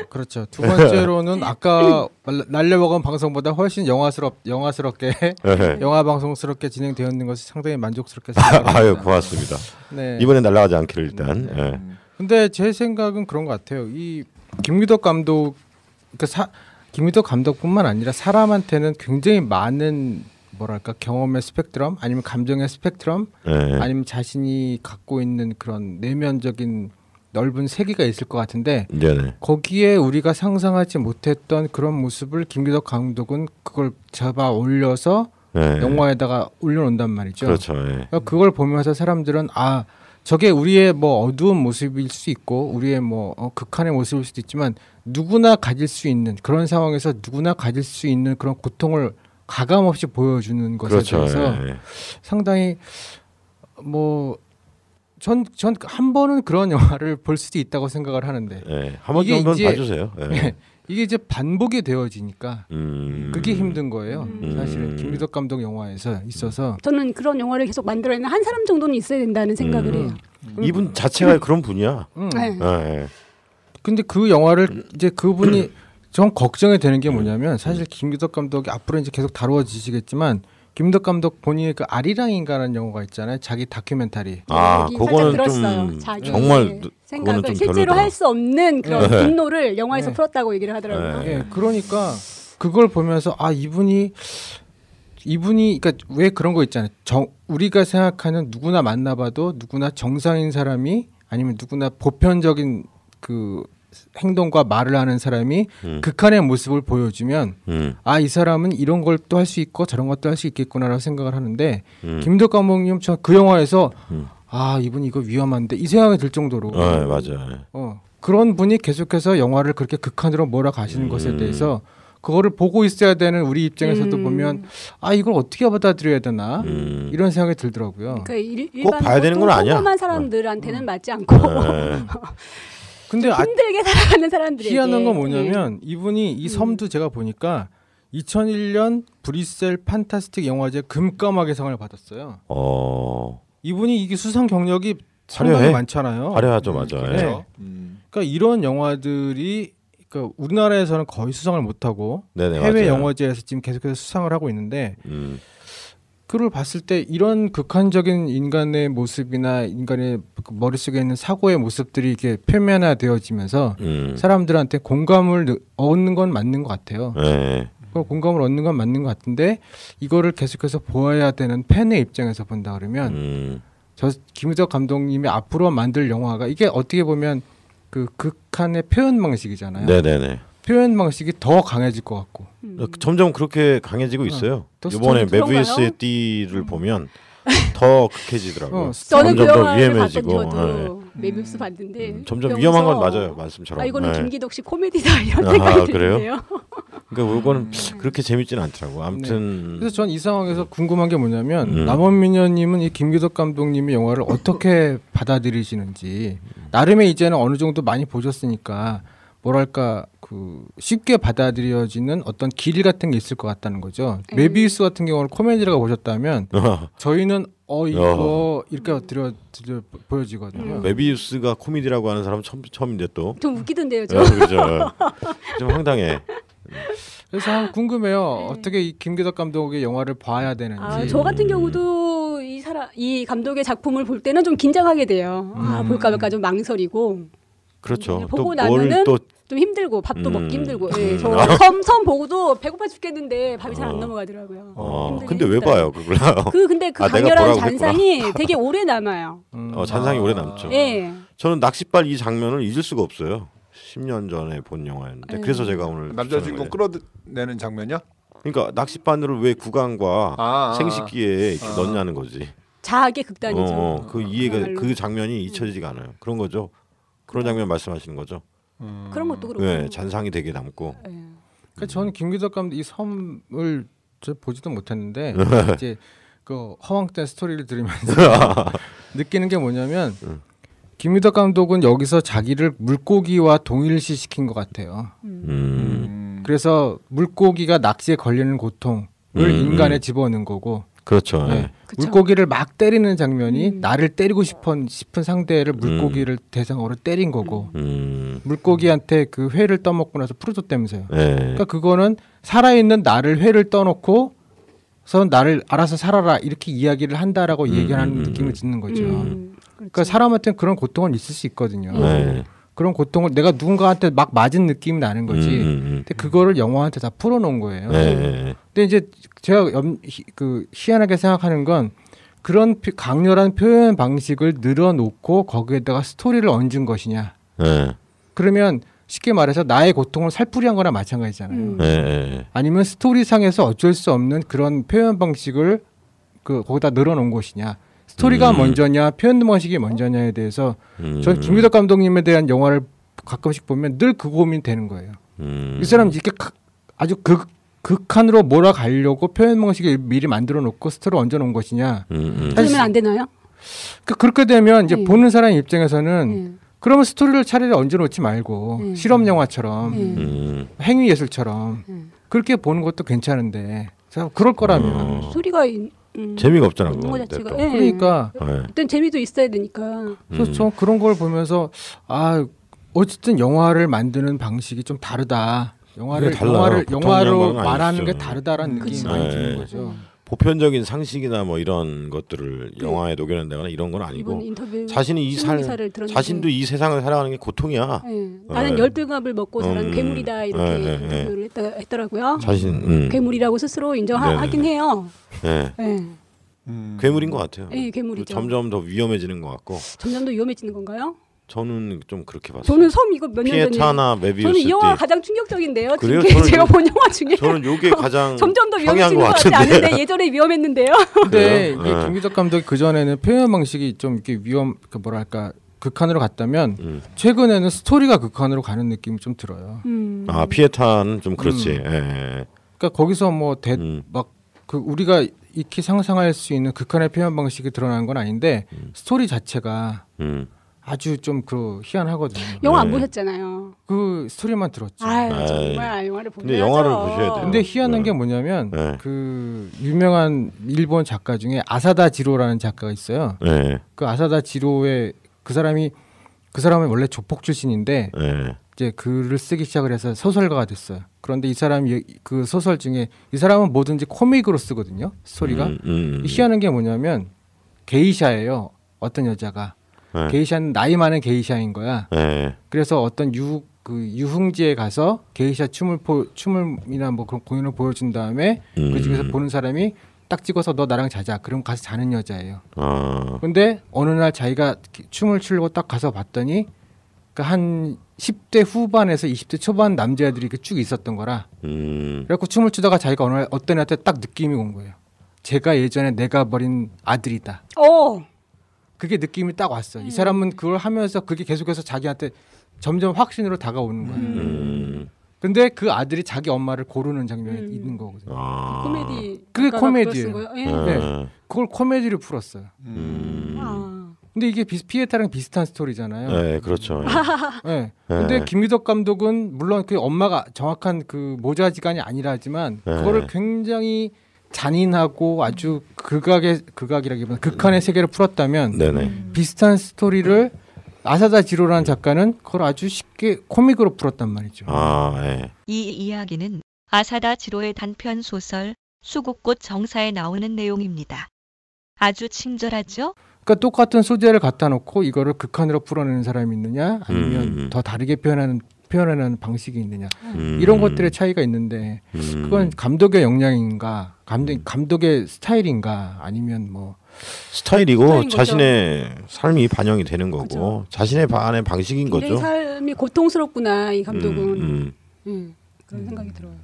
그렇죠. 두 번째로는 아까 날려먹은 방송보다 훨씬 영화스럽게 영화 방송스럽게 진행되었는 것이 상당히 만족스럽게 생각합니다. 아유 고맙습니다. 네. 이번엔 날아가지 않기를 일단. 근데 제 생각은 그런 것 같아요. 이 김기덕 감독, 그러니까 김기덕 감독뿐만 아니라 사람한테는 굉장히 많은 뭐랄까 경험의 스펙트럼, 아니면 감정의 스펙트럼, 아니면 자신이 갖고 있는 그런 내면적인 넓은 세계가 있을 것 같은데 거기에 우리가 상상하지 못했던 그런 모습을 김기덕 감독은 그걸 잡아 올려서 영화에다가 올려놓는단 말이죠. 그렇죠. 그러니까 그걸 보면서 사람들은 저게 우리의 뭐 어두운 모습일 수 있고 우리의 뭐 극한의 모습일 수도 있지만 누구나 가질 수 있는 그런 상황에서 누구나 가질 수 있는 그런 고통을 가감없이 보여주는 것에 대해서 상당히 뭐 전 한 번은 그런 영화를 볼 수도 있다고 생각을 하는데 한 번 정도는 봐주세요. 이게 이제 반복이 되어지니까 그게 힘든 거예요. 사실은 김기덕 감독 영화에서 있어서 저는 그런 영화를 계속 만들어내는 한 사람 정도는 있어야 된다는 생각을 해요. 이분 자체가 그런 분이야. 근데 그 영화를 이제 그분이 좀 걱정이 되는 게 뭐냐면 사실 김기덕 감독이 앞으로 이제 계속 다루어지시겠지만 김기덕 감독 본인의 그 아리랑인가라는 영화가 있잖아요. 자기 다큐멘터리. 그거는 좀 정말 생각을 좀 실제로 할 수 없는 그런 분노를 영화에서 풀었다고 얘기를 하더라고요. 그러니까 그걸 보면서 이분이 그러니까 왜 그런 거 있잖아요. 우리가 생각하는 누구나 만나봐도 누구나 정상인 사람이 아니면 누구나 보편적인 그 행동과 말을 하는 사람이 극한의 모습을 보여주면 이 사람은 이런 걸 또 할 수 있고 저런 것도 할 수 있겠구나라고 생각을 하는데 김기덕 감독님 그 영화에서 이분 이거 위험한데 이 생각이 들 정도로 맞아요. 그런 분이 계속해서 영화를 그렇게 극한으로 몰아가시는 것에 대해서 그거를 보고 있어야 되는 우리 입장에서도 보면 이걸 어떻게 받아들여야 되나 이런 생각이 들더라고요. 그러니까 꼭 봐야 되는 건 아니야. 평범한 사람들한테는 맞지 않고 근데 힘들게 살아가는 사람들에게 희한한 건 뭐냐면 이분이 이 섬도 제가 보니까 2001년 브뤼셀 판타스틱 영화제 금까마귀상을 받았어요. 이분이 이게 수상 경력이 상당히 많잖아요. 화려하죠, 맞아요. 그러니까 이런 영화들이 그러니까 우리나라에서는 거의 수상을 못 하고 해외 맞아요. 영화제에서 지금 계속해서 수상을 하고 있는데 그걸 봤을 때 이런 극한적인 인간의 모습이나 인간의 머릿속에 있는 사고의 모습들이 이렇게 표면화되어지면서 사람들한테 공감을 얻는 건 맞는 것 같아요. 공감을 얻는 건 맞는 것 같은데 이거를 계속해서 보아야 되는 팬의 입장에서 본다 그러면 저 김기덕 감독님이 앞으로 만들 영화가 이게 어떻게 보면 그 극한의 표현 방식이잖아요. 표현 방식이 더 강해질 것 같고 점점 그렇게 강해지고 있어요. 이번에 메비우스의 띠를 보면 더 극해지더라고요. 저는 그 점점 더 영화를 위험해지고. 봤던 메비우스 봤는데 점점 위험한 건 맞아요, 말씀처럼. 이거는 김기덕 씨 코미디다 이런 생각이 드는데요. 그러니까 이거는 그렇게 재밌지는 않더라고. 아무튼 그래서 전 이 상황에서 궁금한 게 뭐냐면 남원민현님은 이 김기덕 감독님의 영화를 어떻게 받아들이시는지 나름의 이제는 어느 정도 많이 보셨으니까 뭐랄까 그 쉽게 받아들여지는 어떤 길 같은 게 있을 것 같다는 거죠. 메비우스 같은 경우는 코미디라고 보셨다면 저희는 이거 이렇게 보여지거든요. 메비우스가 코미디라고 하는 사람은 처음인데 또 좀 웃기던데요, 그렇죠. 좀 황당해. 그래서 궁금해요. 어떻게 이 김기덕 감독의 영화를 봐야 되는지. 저 같은 경우도 이 감독의 작품을 볼 때는 좀 긴장하게 돼요. 볼까 말까 좀 망설이고. 그렇죠. 보고 나면은 좀 힘들고 밥도 먹기 힘들고. 저 섬 보고도 배고파 죽겠는데 밥이 잘 안 넘어가더라고요. 근데 왜 봐요 그걸? 근데 그 강렬한 잔상이 되게 오래 남아요. 잔상이 오래 남죠. 저는 낚싯발 이 장면을 잊을 수가 없어요. 10년 전에 본 영화였는데 그래서 제가 오늘 남자 주인공 끌어내는 장면이요? 그러니까 낚싯바늘을 왜 구강과 생식기에 이렇게 넣냐는 거지. 자학의 극단이죠. 그 이해가 그 장면이 잊혀지지가 않아요. 그런 거죠. 그런 장면 말씀하시는 거죠. 그런 것도 그렇고. 네, 잔상이 되게 남고. 그러니까 저는 김기덕 감독 이 섬을 보지도 못했는데 이제 그 허황된 스토리를 들으면서 느끼는 게 뭐냐면 김기덕 감독은 여기서 자기를 물고기와 동일시시킨 것 같아요. 그래서 물고기가 낚시에 걸리는 고통을 인간에 집어넣는 거고. 그렇죠. 네. 물고기를 막 때리는 장면이 나를 때리고 싶은 상대를 물고기를 대상으로 때린 거고 물고기한테 그 회를 떠먹고 나서 풀어줬다면서요. 그러니까 그거는 살아있는 나를 회를 떠놓고서 나를 알아서 살아라 이렇게 이야기를 한다라고 얘기하는 느낌을 듣는 거죠. 그러니까 사람한테는 그런 고통은 있을 수 있거든요. 그런 고통을 내가 누군가한테 막 맞은 느낌이 나는 거지. 근데 그거를 영화한테 다 풀어놓은 거예요. 근데 이제 제가 희한하게 생각하는 건 그런 강렬한 표현 방식을 늘어놓고 거기에다가 스토리를 얹은 것이냐. 그러면 쉽게 말해서 나의 고통을 살풀이한 거나 마찬가지잖아요. 아니면 스토리상에서 어쩔 수 없는 그런 표현 방식을 거기다 늘어놓은 것이냐. 스토리가 먼저냐 표현 방식이 먼저냐에 대해서 전 김기덕 감독님에 대한 영화를 가끔씩 보면 늘 그 고민이 되는 거예요. 이 사람 이렇게 아주 극한으로 몰아가려고 표현 방식을 미리 만들어 놓고 스토리를 얹어 놓은 것이냐. 그러면 안 되나요? 그렇게 되면 이제 보는 사람 입장에서는 그러면 스토리를 차라리 얹어 놓지 말고 실험 영화처럼 행위 예술처럼 그렇게 보는 것도 괜찮은데 그럴 거라면 스토리가 재미가 없잖아. 그러니까 어떤 재미도 있어야 되니까. 그래서 저 그런 걸 보면서 어쨌든 영화를 만드는 방식이 좀 다르다. 영화로 말하는 게 다르다라는 느낌이 많이 드는 거죠. 보편적인 상식이나 뭐 이런 것들을 영화에 녹여낸다거나 이런 건 아니고 자신이 자신도 이 세상을 살아가는 게 고통이야. 나는 열등감을 먹고 자란 괴물이다 이렇게 인터뷰를 했더라고요. 괴물이라고 스스로 인정하긴 해요. 괴물인 것 같아요. 네, 괴물이죠. 점점 더 위험해지는 것 같고. 점점 더 위험해지는 건가요? 저는 좀 그렇게 봤어요. 저는 섬 이거 몇 년 전에 피에타나 메비우스 저는 이 영화 가장 충격적인데요. 그래요? 제가 본 영화 중에 저는 이게 가장 점점 더 위험해지는 것 같지 않은데 예전에 위험했는데요. 근데 김기덕 감독이 그 전에는 표현 방식이 좀 이렇게 뭐랄까 극한으로 갔다면 최근에는 스토리가 극한으로 가는 느낌이 좀 들어요. 피에타는 좀 그렇지. 그러니까 거기서 뭐 우리가 익히 상상할 수 있는 극한의 표현 방식이 드러나는 건 아닌데 스토리 자체가 아주 좀 희한하거든요. 영화 안 보셨잖아요. 그 스토리만 들었죠. 정말 영화를 보셔야죠. 근데 영화를 보셔야 돼요. 근데 희한한 게 뭐냐면 그 유명한 일본 작가 중에 아사다 지로라는 작가가 있어요. 그 아사다 지로의 그 사람은 원래 조폭 출신인데 이제 글을 쓰기 시작을 해서 소설가가 됐어요. 그런데 이 사람이 그 소설 중에 이 사람은 뭐든지 코믹으로 쓰거든요. 스토리가. 희한한 게 뭐냐면 게이샤예요. 어떤 여자가. 게이샤는 나이 많은 게이샤인 거야. 그래서 어떤 유흥지에 가서 게이샤 춤이나 뭐 그런 공연을 보여준 다음에 그 중에서 보는 사람이 딱 찍어서 너 나랑 자자. 그럼 가서 자는 여자예요. 근데 어느 날 자기가 춤을 추려고 딱 가서 봤더니 한 10대 후반에서 20대 초반 남자애들이 쭉 있었던 거라. 그래갖고 춤을 추다가 자기가 어느 날 어떤 애한테 딱 느낌이 온 거예요. 제가 예전에 내가 버린 아들이다. 그게 느낌이 딱 왔어. 이 사람은 그걸 하면서 그게 계속해서 자기한테 점점 확신으로 다가오는 거야. 근데 그 아들이 자기 엄마를 고르는 장면이 있는 거거든요. 코미디. 그게 코미디예요. 네. 그걸 코미디로 풀었어요. 근데 이게 피에타랑 비슷한 스토리잖아요. 네, 그렇죠. 네. 근데 김기덕 감독은 물론 그 엄마가 정확한 그 모자지간이 아니라 하지만 그거를 굉장히 잔인하고 아주 극악이라기보다 극한의 세계를 풀었다면 비슷한 스토리를 아사다 지로라는 작가는 그걸 아주 쉽게 코믹으로 풀었단 말이죠. 이 이야기는 아사다 지로의 단편 소설 수국꽃 정사에 나오는 내용입니다. 아주 친절하죠? 그러니까 똑같은 소재를 갖다 놓고 이거를 극한으로 풀어내는 사람이 있느냐 아니면 더 다르게 표현하는 방식이 있느냐 이런 것들의 차이가 있는데 그건 감독의 역량인가 감독의 스타일인가 아니면 뭐 스타일이고 자신의 삶이 반영이 되는 거고 그렇죠. 자신의 반의 방식인 거죠. 삶이 고통스럽구나 이 감독은 그런 생각이 들어요.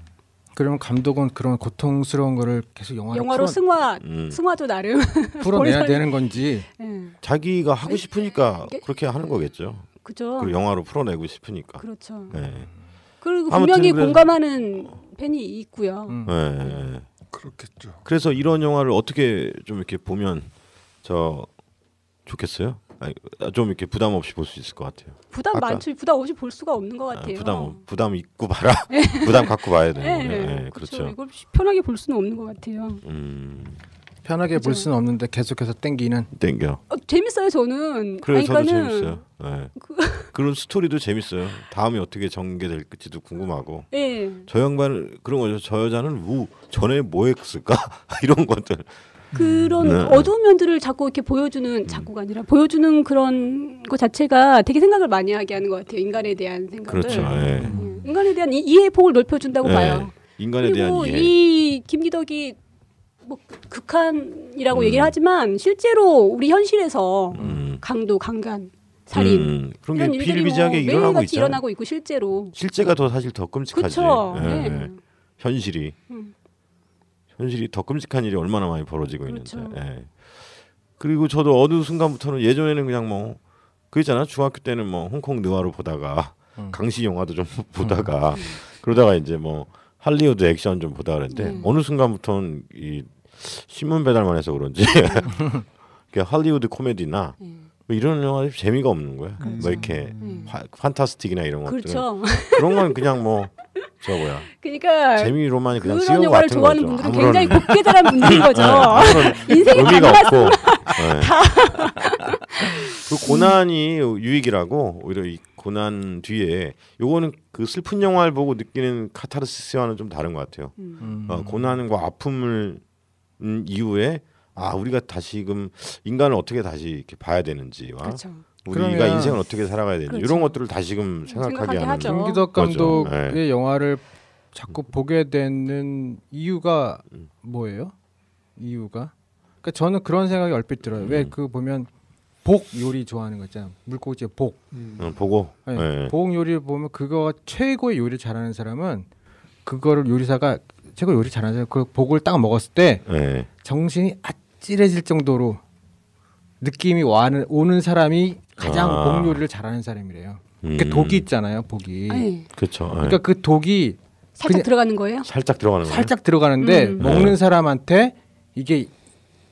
그러면 감독은 그런 고통스러운 거를 계속 영화로 승화도 나름 풀어내야 되는 건지 자기가 하고 싶으니까 그렇게 하는 거겠죠. 그죠. 그리고 영화로 풀어내고 싶으니까. 그렇죠. 네. 그리고 분명히 공감하는 팬이 있고요. 네. 그렇겠죠. 그래서 이런 영화를 어떻게 좀 이렇게 보면 좋겠어요? 아니, 좀 이렇게 부담 없이 볼 수 있을 것 같아요. 부담 많죠. 부담 없이 볼 수가 없는 것 같아요. 부담 있고 봐라. 부담 갖고 봐야 되는 거예요. 네, 그렇죠. 이걸 편하게 볼 수는 없는 것 같아요. 편하게 그렇죠. 볼 수는 없는데 계속해서 땡겨. 재밌어요 저는. 그래요, 저도 재밌어요. 네. 그런 스토리도 재밌어요. 다음이 어떻게 전개될지도 궁금하고. 네. 저 양반 그런 거죠. 저 여자는 전에 뭐 했을까 이런 것들. 그런 어두운 면들을 자꾸 이렇게 보여주는 자꾸가 아니라 보여주는 그런 것 자체가 되게 생각을 많이 하게 하는 것 같아요. 인간에 대한 생각을. 그렇죠. 인간에 대한 이해의 폭을 넓혀준다고 봐요. 인간에 대한 이해. 이 김기덕이 뭐 극한이라고 얘기를 하지만 실제로 우리 현실에서 강도, 강간, 살인 그런 게 비일비재하게 일어나고 있잖아요. 일어나고 있고 실제가 사실 더 끔찍하지. 그렇죠. 현실이 더 끔찍한 일이 얼마나 많이 벌어지고 그렇죠. 있는데. 그리고 저도 어느 순간부터는 예전에는 그냥 그 있잖아. 중학교 때는 홍콩 느와르 보다가 강시 영화도 좀 보다가 그러다가 이제 할리우드 액션 좀 보다 그랬는데 어느 순간부터는 이 신문 배달만 해서 그런지 할리우드 코미디나 이런 영화 재미가 없는 거야. 이렇게 판타스틱이나 이런 것들은 그렇죠. 그런 건 그냥 그러니까 재미로만 그냥 그런 영화를 좋아하는 거죠. 분들은 굉장히 곱게 자란 분들인 거죠. 인생이 의미가 없고. 그 고난이 유익이라고 오히려 이 고난 뒤에 요거는 그 슬픈 영화를 보고 느끼는 카타르시스와는 좀 다른 것 같아요. 고난과 아픔을 이후에 우리가 다시금 인간을 어떻게 다시 이렇게 봐야 되는지와 그렇죠. 우리가 인생을 어떻게 살아가야 되는지 그렇죠. 이런 것들을 다시금 생각하게 하는 김기덕 감독의 영화를 자꾸 보게 되는 이유가 뭐예요? 이유가? 그러니까 저는 그런 생각이 얼핏 들어요. 왜 보면 복 요리 좋아하는 거 있잖아요. 물고기에 복. 보고. 복 요리를 보면 그거 최고의 요리 잘하는 사람은 그거를 요리사가 최고 요리 잘하는 사람 그 복을 딱 먹었을 때 정신이 아찔해질 정도로 느낌이 오는 사람이 가장 복 요리를 잘하는 사람이래요. 그 독이 있잖아요, 복이. 그렇죠. 그러니까 그 독이 살짝 들어가는 거예요? 살짝 들어가는 거예요. 살짝 들어가는데 먹는 사람한테 이게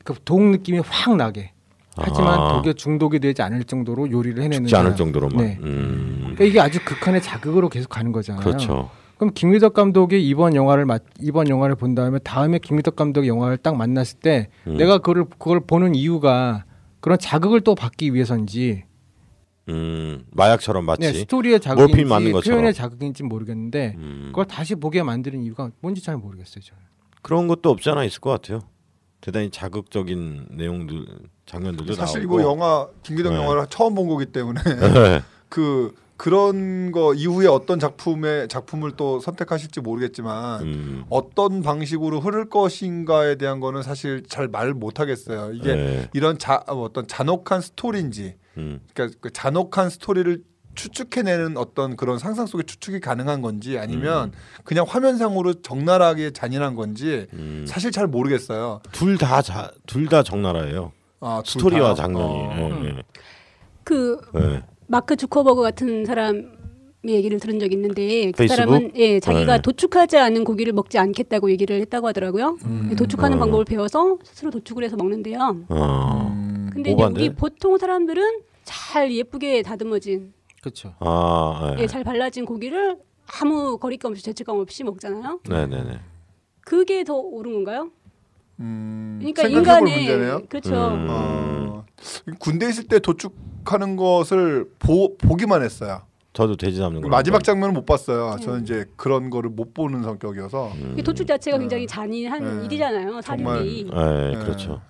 그 독 느낌이 확 나게. 하지만 독에 중독이 되지 않을 정도로 요리를 해내는 죽지 않을 정도로만. 네. 그러니까 이게 아주 극한의 자극으로 계속 가는 거잖아요. 그렇죠. 그럼 김기덕 감독이 이번 영화를 본 다음에 다음에 김기덕 감독의 영화를 딱 만났을 때 내가 그걸 보는 이유가 그런 자극을 또 받기 위해서인지 마약처럼 마치 스토리의 자극인지 표현의 자극인지 모르겠는데 그걸 다시 보게 만드는 이유가 뭔지 잘 모르겠어요. 저는. 그런 것도 없지 않아 있을 것 같아요. 대단히 자극적인 내용들 장면들도 사실 나오고. 이거 영화 김기덕 영화를 처음 본 거기 때문에 그런 거 이후에 어떤 작품을 또 선택하실지 모르겠지만 어떤 방식으로 흐를 것인가에 대한 거는 사실 잘 말 못하겠어요. 이게 이런 어떤 잔혹한 스토리인지 그러니까 그 잔혹한 스토리를 추측해내는 어떤 그런 상상 속의 추측이 가능한 건지 아니면 그냥 화면상으로 적나라하게 잔인한 건지 사실 잘 모르겠어요. 둘 다 적나라해요. 스토리와 장면이. 그 마크 주커버그 같은 사람의 얘기를 들은 적이 있는데 그 사람은 자기가 도축하지 않은 고기를 먹지 않겠다고 얘기를 했다고 하더라고요. 도축하는 방법을 배워서 스스로 도축을 해서 먹는데요. 근데 이제 우리 보통 사람들은 잘 예쁘게 다듬어진, 그렇죠. 잘 발라진 고기를 아무 거리감 없이 죄책감 없이 먹잖아요. 네네네. 그게 더 옳은 건가요? 그러니까 인간의 문제네요. 그렇죠. 군대 있을 때 도축하는 것을 보기만 했어요. 저도 돼지 잡는 거 마지막 장면은 못 봤어요. 저는 이제 그런 거를 못 보는 성격이어서. 도축 자체가 굉장히 잔인한 일이잖아요. 살인이. 그렇죠.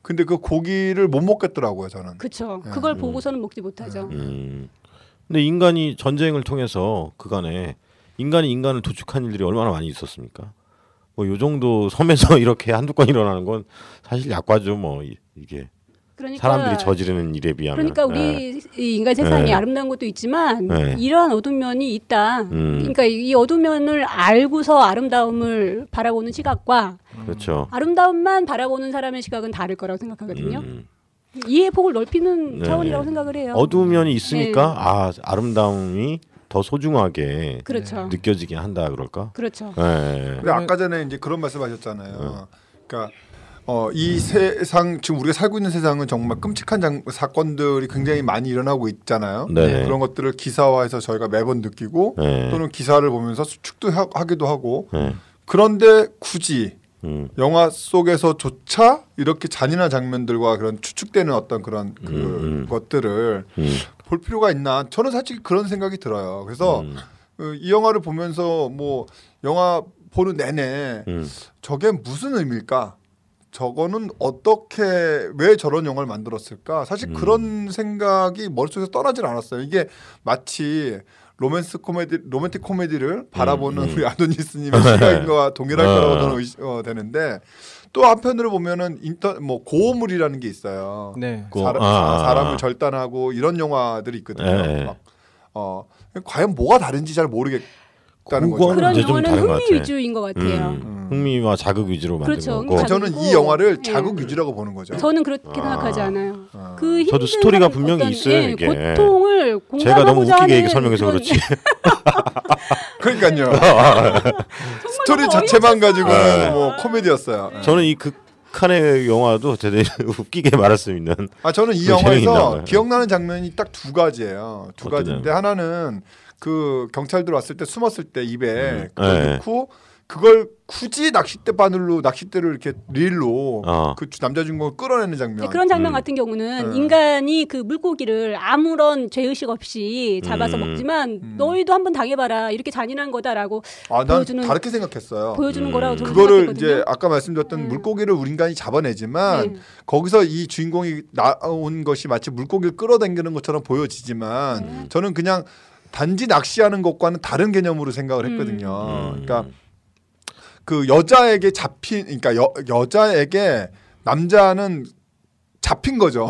근데 그 고기를 못 먹겠더라고요, 저는. 그렇죠. 그걸 보고서는 먹지 못하죠. 근데 인간이 전쟁을 통해서 그간에 인간이 인간을 도축한 일들이 얼마나 많이 있었습니까? 뭐 요 정도 섬에서 이렇게 한두 건 일어나는 건 사실 약과죠. 뭐 이게 그러니까, 사람들이 저지르는 일에 비하면. 그러니까 우리 인간 세상이 아름다운 것도 있지만 이러한 어두운 면이 있다. 그러니까 이 어두운 면을 알고서 아름다움을 바라보는 시각과 그렇죠. 아름다움만 바라보는 사람의 시각은 다를 거라고 생각하거든요. 이해의 폭을 넓히는 차원이라고 생각을 해요. 어두운 면이 있으니까 아름다움이 더 소중하게 그렇죠. 느껴지게 한다 그럴까? 그렇죠. 근데 아까 전에 이제 그런 말씀하셨잖아요. 그러니까 이 세상 지금 우리가 살고 있는 세상은 정말 끔찍한 사건들이 굉장히 많이 일어나고 있잖아요. 그런 것들을 기사화해서 저희가 매번 느끼고 또는 기사를 보면서 수축도 하기도 하고 그런데 굳이 영화 속에서조차 이렇게 잔인한 장면들과 그런 추측되는 어떤 그런 것들을 볼 필요가 있나? 저는 사실 그런 생각이 들어요. 그래서 이 영화를 보면서 뭐 영화 보는 내내 저게 무슨 의미일까? 저거는 어떻게 왜 저런 영화를 만들었을까? 사실 그런 생각이 머릿속에서 떠나질 않았어요. 이게 마치 로맨틱 코미디를 바라보는 우리 아도니스님의 시각과 동일할 거라고 저는 되는데 또 한편으로 보면은 고어물이라는 게 있어요. 사람을 절단하고 이런 영화들이 있거든요. 과연 뭐가 다른지 잘 모르겠다는 거죠. 그런 영화는 흥미 위주인 것 같아요. 흥미와 자극 위주로 만든 그렇죠. 거고. 저는 이 영화를 자극 위주라고 보는 거죠. 저는 그렇게 생각하지 않아요. 그 힘든 저도 스토리가 분명히 있어요. 이게 고통을 제가 너무 웃기게 얘기 설명해서 그렇지. 그러니까요. 스토리 자체만 가지고는 뭐 코미디였어요. 저는 이 극한의 영화도 되게 웃기게 말할 수 있는. 저는 이 영화에서 기억나는 장면이 딱 두 가지예요. 두 가지인데 하나는 그 경찰들 왔을 때 숨었을 때 입에 그걸 넣고 그걸 굳이 낚싯대를 이렇게 릴로 그 남자 주인공을 끌어내는 장면. 그런 장면 같은 경우는 인간이 그 물고기를 아무런 죄의식 없이 잡아서 먹지만 너희도 한번 당해봐라 이렇게 잔인한 거다라고 보여주는. 난 다르게 생각했어요. 보여주는 거라고 저는 그거를 생각했거든요. 이제 아까 말씀드렸던 물고기를 우리 인간이 잡아내지만 거기서 이 주인공이 나온 것이 마치 물고기를 끌어당기는 것처럼 보여지지만 저는 그냥 단지 낚시하는 것과는 다른 개념으로 생각을 했거든요. 그러니까 그 여자에게 그러니까 여자에게 남자는 잡힌 거죠.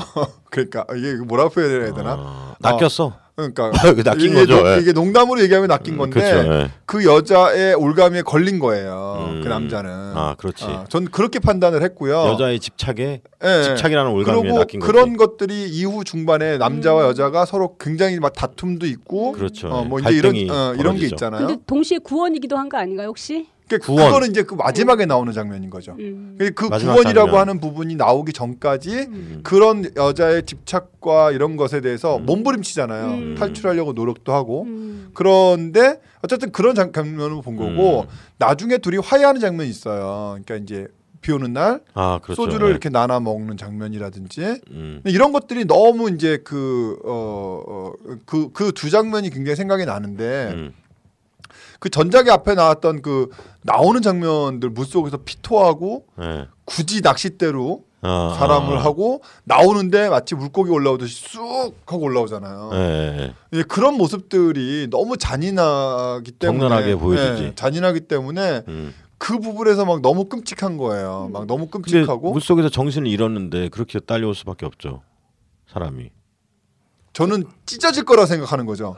그러니까 이게 뭐라고 표현해야 되나? 낚였어. 그러니까 낚인 거죠. 이게 농담으로 얘기하면 낚인 건데 그 여자의 올가미에 걸린 거예요. 그 남자는. 그렇지. 전 그렇게 판단을 했고요. 여자의 집착이라는 올가미에 낚인 거지. 그런 것들이 이후 중반에 남자와 여자가 서로 굉장히 막 다툼도 있고, 그렇죠. 뭐 이제 이런 게 있잖아요. 근데 동시에 구원이기도 한 거 아닌가요, 혹시? 그거는 이제 그 마지막에 나오는 장면인 거죠. 그 구원이라고 하는 부분이 나오기 전까지 그런 여자의 집착과 이런 것에 대해서 몸부림치잖아요. 탈출하려고 노력도 하고. 그런데 어쨌든 그런 장면을 본 거고 나중에 둘이 화해하는 장면이 있어요. 그러니까 이제 비 오는 날 그렇죠. 소주를 이렇게 나눠 먹는 장면이라든지 이런 것들이 너무 이제 그 두 장면이 굉장히 생각이 나는데 그 전작의 앞에 나왔던 그 나오는 장면들 물속에서 피토하고 굳이 낚싯대로 사람을 하고 나오는데 마치 물고기 올라오듯이 쑥 하고 올라오잖아요. 그런 모습들이 너무 잔인하기 때문에 적나라하게 보여주지. 잔인하기 때문에 그 부분에서 막 너무 끔찍한 거예요. 막 너무 끔찍하고 물속에서 정신을 잃었는데 그렇게 딸려올 수밖에 없죠. 사람이. 저는 찢어질 거라 생각하는 거죠.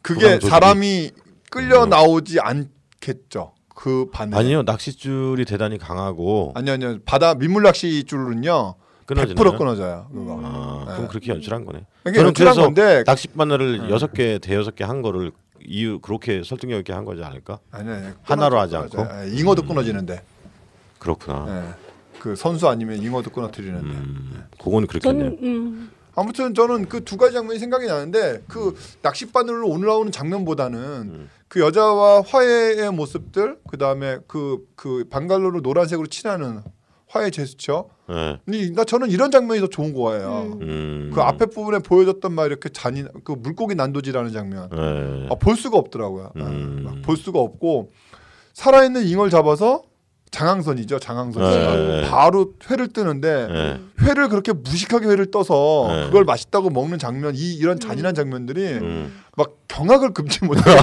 그게 사람이 끌려 나오지 않겠죠. 그 반에. 아니요. 낚싯줄이 대단히 강하고. 아니요. 바다 민물 낚싯줄은요. 끊어지나요? 100% 끊어져요. 그거. 그럼 그렇게 연출한 거네. 그러니까 연출한 건데 낚싯바늘을 6개, 대여섯 개 한 거를 이유 그렇게 설득력 있게 한 거지 않을까? 아니 하나로 하지 않고. 잉어도 끊어지는데. 그렇구나. 네. 그 선수 아니면 잉어도 끊어뜨리는데. 그건 그렇겠네. 아무튼 저는 그 두 가지 장면이 생각이 나는데 그 낚싯바늘로 올라오는 장면보다는 그 여자와 화해의 모습들, 그다음에 그 방갈로를 노란색으로 칠하는 화해 제스처. 네. 근데 저는 이런 장면이 더 좋은 거예요. 그 앞에 부분에 보여줬던 막 이렇게 잔인 그 물고기 난도질하는 장면. 네. 볼 수가 없더라고요. 볼 수가 없고 살아있는 잉어를 잡아서 장항선이죠. 장항선. 바로 회를 뜨는데 회를 그렇게 무식하게 회를 떠서 그걸 맛있다고 먹는 장면, 이런 잔인한 장면들이 막 경악을 금치 못해요.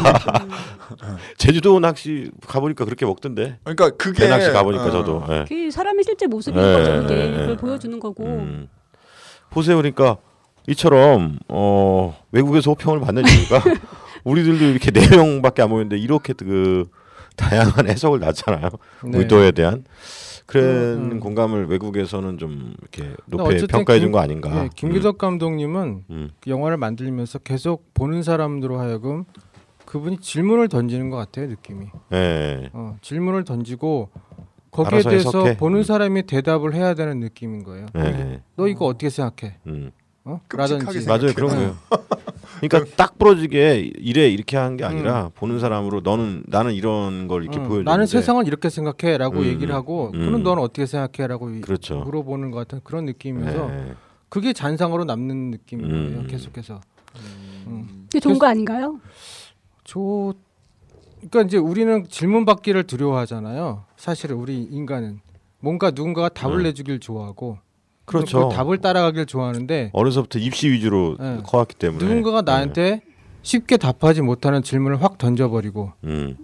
제주도 낚시 가보니까 그렇게 먹던데. 그러니까 그게 낚시 가보니까 저도. 그게 사람의 실제 모습인 거죠. 그게 그걸 보여주는 거고. 보세요, 그러니까 이처럼 외국에서 호평을 받는 이유가 우리들도 이렇게 4명밖에 안 모였는데 이렇게 그 다양한 해석을 놨잖아요. 네. 의도에 대한 그런 공감을 외국에서는 좀 이렇게 높이 평가해 준 거 아닌가. 네, 김기덕 감독님은 그 영화를 만들면서 계속 보는 사람들로 하여금 그분이 질문을 던지는 것 같아요, 느낌이. 네. 질문을 던지고 거기에 대해서 해석해. 보는 사람이 대답을 해야 되는 느낌인 거예요. 네. 너 이거 어떻게 생각해? 라든지. 맞아요, 그런 거예요. 그러니까 딱 부러지게 이렇게 한 게 아니라 보는 사람으로 나는 이런 걸 이렇게 보여주는데 나는 세상을 이렇게 생각해라고 얘기를 하고 그럼 너는 어떻게 생각해라고 그렇죠. 물어보는 것 같은 그런 느낌이면서 그게 잔상으로 남는 느낌인 거예요. 계속해서. 그게 좋은 거 아닌가요? 그러니까 이제 우리는 질문 받기를 두려워하잖아요. 사실은 우리 인간은 뭔가 누군가가 답을 내주길 좋아하고. 그렇죠. 그 답을 따라가길 좋아하는데 어려서부터 입시 위주로 커왔기 때문에 누군가가 나한테 쉽게 답하지 못하는 질문을 확 던져버리고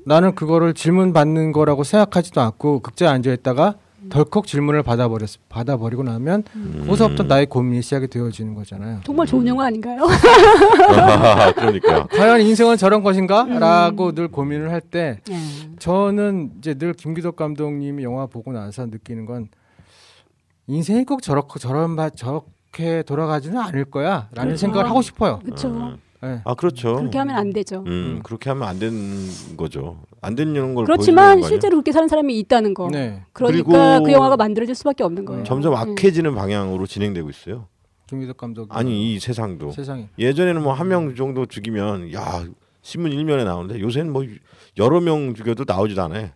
나는 그거를 질문 받는 거라고 생각하지도 않고 극장에 앉아있다가 덜컥 질문을 받아버리고 나면 거기서부터 나의 고민이 시작이 되어지는 거잖아요. 정말 좋은 영화 아닌가요? 그러니까 과연 인생은 저런 것인가? 라고 늘 고민을 할 때 저는 이제 늘 김기덕 감독님이 영화 보고 나서 느끼는 건 인생이 꼭 저렇게 돌아가지는 않을 거야 라는 생각을 하고 싶어요. 그렇죠. 네. 그렇죠. 그렇게 하면 안 되죠. 그렇게 하면 안 되는 거죠. 안 되는 걸 그렇지만 실제로 그렇게 사는 사람이 있다는 거. 네. 그러니까 그 영화가 만들어질 수밖에 없는 거예요. 점점 악해지는 방향으로 진행되고 있어요. 김기덕 감독. 아니 이 세상도. 세상이. 예전에는 뭐 한 명 정도 죽이면 야 신문 1면에 나오는데 요새는 뭐 여러 명 죽여도 나오지도 않아요.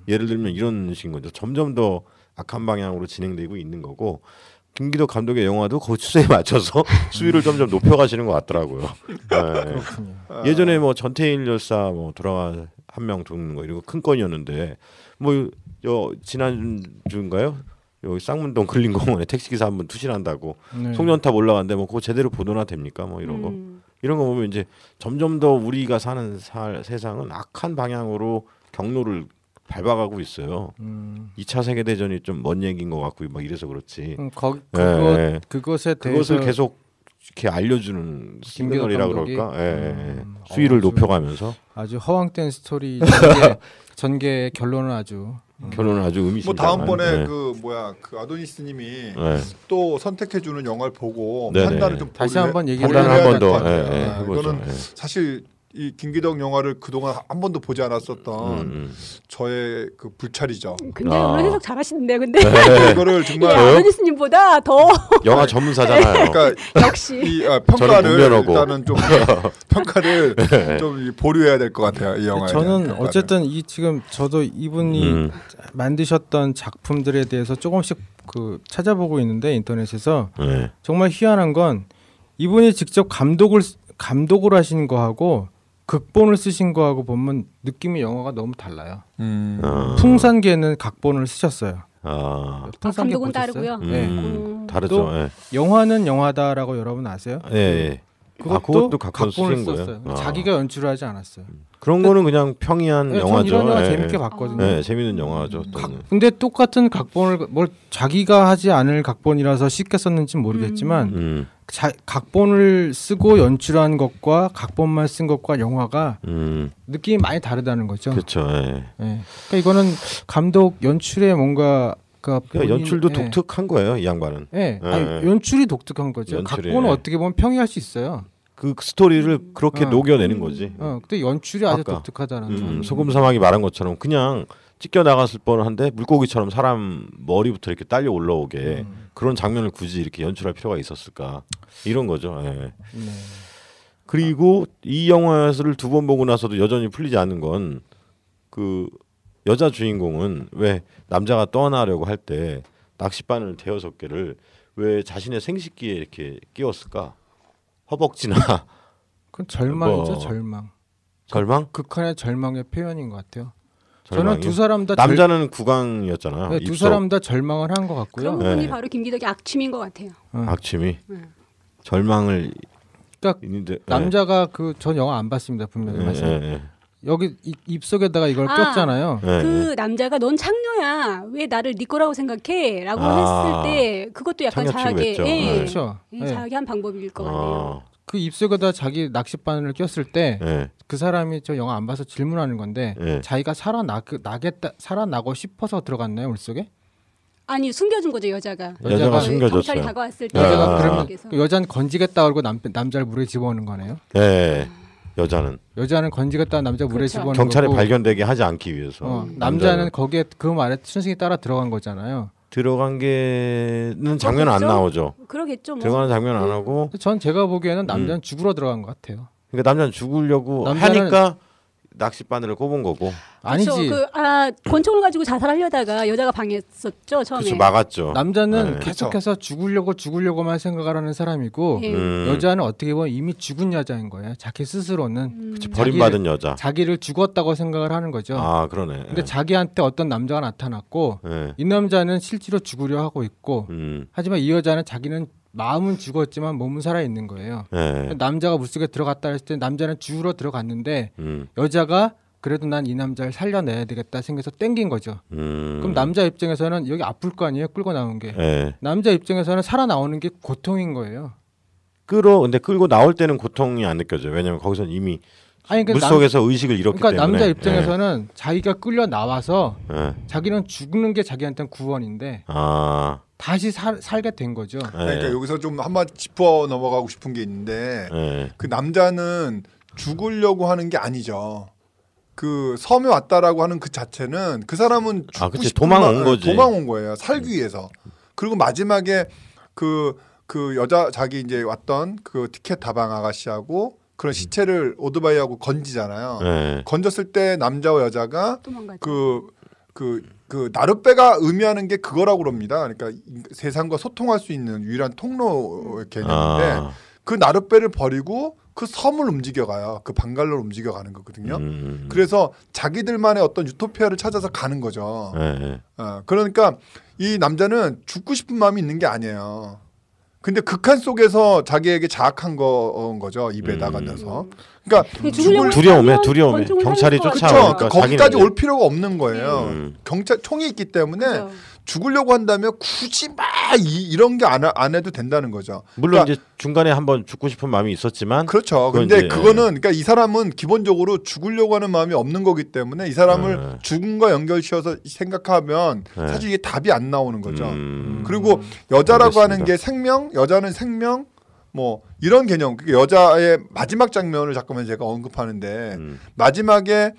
예를 들면 이런 식인 거죠. 점점 더 악한 방향으로 진행되고 있는 거고 김기덕 감독의 영화도 그 추세에 맞춰서 수위를 점점 높여가시는 것 같더라고요. 그렇군요. 예전에 뭐 전태일 열사 뭐 돌아가 한 명 죽는 거 이런 거 큰 건이었는데 뭐 지난 주인가요? 여기 쌍문동 근린공원에 택시기사 한 분 투신한다고 송전탑 올라갔는데 뭐 그거 제대로 보도나 됩니까? 뭐 이런 거 이런 거 보면 이제 점점 더 우리가 사는 세상은 악한 방향으로 경로를 밟아가고 있어요. 2차 세계대전이 좀 먼 얘기인 것 같고 막 이래서 그렇지. 그것을 계속 이렇게 알려주는 시그널이라 그럴까. 수위를 높여가면서 아주 허황된 스토리 전개 결론은 아주 의미심장한. 뭐 다음번에 그 아도니스님이 또 선택해주는 영화를 보고 판단을 좀 다시 한번 얘기를 한 번 더 해보죠. 이거는 사실 이 김기덕 영화를 그동안 한 번도 보지 않았었던 저의 그 불찰이죠. 근데 오늘 해석 잘하시는데 근데 이거를 정말 아도니스님보다 더 영화 전문사잖아요. 그러니까 역시 이 평가를 일단은 좀 평가를 좀 보류해야 될 것 같아요. 이 영화에. 저는 어쨌든 지금 저도 이분이 만드셨던 작품들에 대해서 조금씩 찾아보고 있는데 인터넷에서 정말 희한한 건 이분이 직접 감독을 하신 거하고 극본을 쓰신 거하고 보면 느낌이 영화가 너무 달라요. 풍산계는 각본을 쓰셨어요. 감독은 따르고요. 다르죠. 영화는 영화다라고 여러분 아세요? 그것도 각본을 썼어요. 자기가 연출을 하지 않았어요. 그런 거는 그냥 평이한 영화죠. 이런 영화 재밌게 봤거든요. 재밌는 영화죠. 근데 똑같은 각본을 자기가 하지 않을 각본이라서 쉽게 썼는지는 모르겠지만 각본을 쓰고 연출한 것과 각본만 쓴 것과 영화가 느낌이 많이 다르다는 거죠. 그렇죠. 그러니까 이거는 감독 연출에 뭔가 그러니까 연출도 독특한 거예요, 이 양반은. 네, 아니, 연출이 독특한 거죠. 연출이, 각본은 어떻게 보면 평이할 수 있어요. 그 스토리를 그렇게 녹여내는 거지. 근데 연출이 아주 독특하다는 소금 사막이 말한 것처럼 그냥 찢겨 나갔을 뻔한데 물고기처럼 사람 머리부터 이렇게 딸려 올라오게 그런 장면을 굳이 이렇게 연출할 필요가 있었을까 이런 거죠. 예. 네. 그리고 이 영화를 2번 보고 나서도 여전히 풀리지 않는 건 그 여자 주인공은 왜 남자가 떠나려고 할 때 낚싯바늘 5개를 왜 자신의 생식기에 이렇게 끼웠을까? 허벅지나 그건 절망이죠. 절망. 절망? 극한의 절망의 표현인 것 같아요. 절망이요? 저는 두 사람 다 남자는 구강이었잖아요. 네, 두 사람 다 절망을 한 것 같고요. 그런 부분이 바로 김기덕의 악취미인 것 같아요. 악취미. 절망을. 그러니까 남자가 전 영화 안 봤습니다. 분명히 말씀. 여기 입속에다가 이걸 꼈잖아요. 그 남자가 넌 창녀야. 왜 나를 네 거라고 생각해? 라고 했을 때 그것도 약간 자학의 그렇죠. 자학의 한 방법일 것 같네요. 그 입속에다 자기 낚싯바늘을 꼈을 때 그 사람이 저 영화 안 봐서 질문하는 건데 자기가 살아나고 싶어서 들어갔나요? 물속에? 아니 숨겨준 거죠 여자가 숨겨줬어요. 경찰이 다가왔을 때 여자가 그러면 여자는 건지겠다 그러고 남자를 물에 집어넣는 거네요. 네. 여자는 건지겠다 남자 물에 집어넣는 경찰에 거고, 발견되게 하지 않기 위해서 남자는 거기에 그 말에 순순히 따라 들어간 거잖아요. 들어간 게는 장면은 안 나오죠. 그러겠죠. 뭐. 들어가는 장면은 안 하고. 전 제가 보기에는 남자는 죽으러 들어간 것 같아요. 그러니까 남자는 죽으려고 하니까 낚싯바늘을 꼽은 거고. 아니지. 권총을 가지고 자살하려다가 여자가 방해했었죠 처음에. 그렇죠, 막았죠. 남자는 계속해서 죽으려고만 생각을 하는 사람이고 여자는 어떻게 보면 이미 죽은 여자인 거예요. 자기 스스로는 버림받은 여자. 자기를 죽었다고 생각을 하는 거죠. 아 그러네. 근데 자기한테 어떤 남자가 나타났고 이 남자는 실제로 죽으려 하고 있고 하지만 이 여자는 자기는 마음은 죽었지만 몸은 살아 있는 거예요. 남자가 물속에 들어갔다 했을 때 남자는 죽으러 들어갔는데 여자가 그래도 난 이 남자를 살려내야 되겠다 생겨서 땡긴 거죠. 그럼 남자 입장에서는 여기 아플 거 아니에요? 끌고 나온 게. 남자 입장에서는 살아나오는 게 고통인 거예요. 근데 끌고 나올 때는 고통이 안 느껴져요. 왜냐면 거기서 이미 물속에서 의식을 잃었기 때문에. 남자 입장에서는 자기가 끌려 나와서 자기는 죽는 게 자기한테는 구원인데 다시 살게 된 거죠. 그러니까 여기서 좀 한번 짚어 넘어가고 싶은 게 있는데 그 남자는 죽으려고 하는 게 아니죠. 그 섬에 왔다라고 하는 그 자체는 그 사람은 죽고 싶은 도망 온 거예요. 살기 위해서. 그리고 마지막에 그 여자 자기 이제 왔던 그 티켓 다방 아가씨하고 그런 시체를 오토바이하고 건지잖아요. 건졌을 때 남자와 여자가 그 나룻배가 의미하는 게 그거라고 그럽니다. 그러니까 세상과 소통할 수 있는 유일한 통로 개념인데 그 나룻배를 버리고 그 섬을 움직여가요. 그 방갈로를 움직여가는 거거든요. 그래서 자기들만의 어떤 유토피아를 찾아서 가는 거죠. 그러니까 이 남자는 죽고 싶은 마음이 있는 게 아니에요. 근데 극한 속에서 자기에게 자학한 거죠. 입에다가 넣어서. 그러니까 두려움에 경찰이 쫓아오니까 그렇죠. 거기까지 올 필요가 없는 거예요. 경찰 총이 있기 때문에 죽으려고 한다면 굳이 막 이런 게 안 해도 된다는 거죠. 물론 그러니까, 이제 중간에 한번 죽고 싶은 마음이 있었지만 그렇죠. 근데 그거는 그러니까 이 사람은 기본적으로 죽으려고 하는 마음이 없는 거기 때문에 이 사람을 죽음과 연결시켜서 생각하면 사실 이게 답이 안 나오는 거죠. 그리고 여자라고 하는 게 여자는 생명 뭐 이런 개념. 여자의 마지막 장면을 잠깐만 제가 언급하는데 마지막에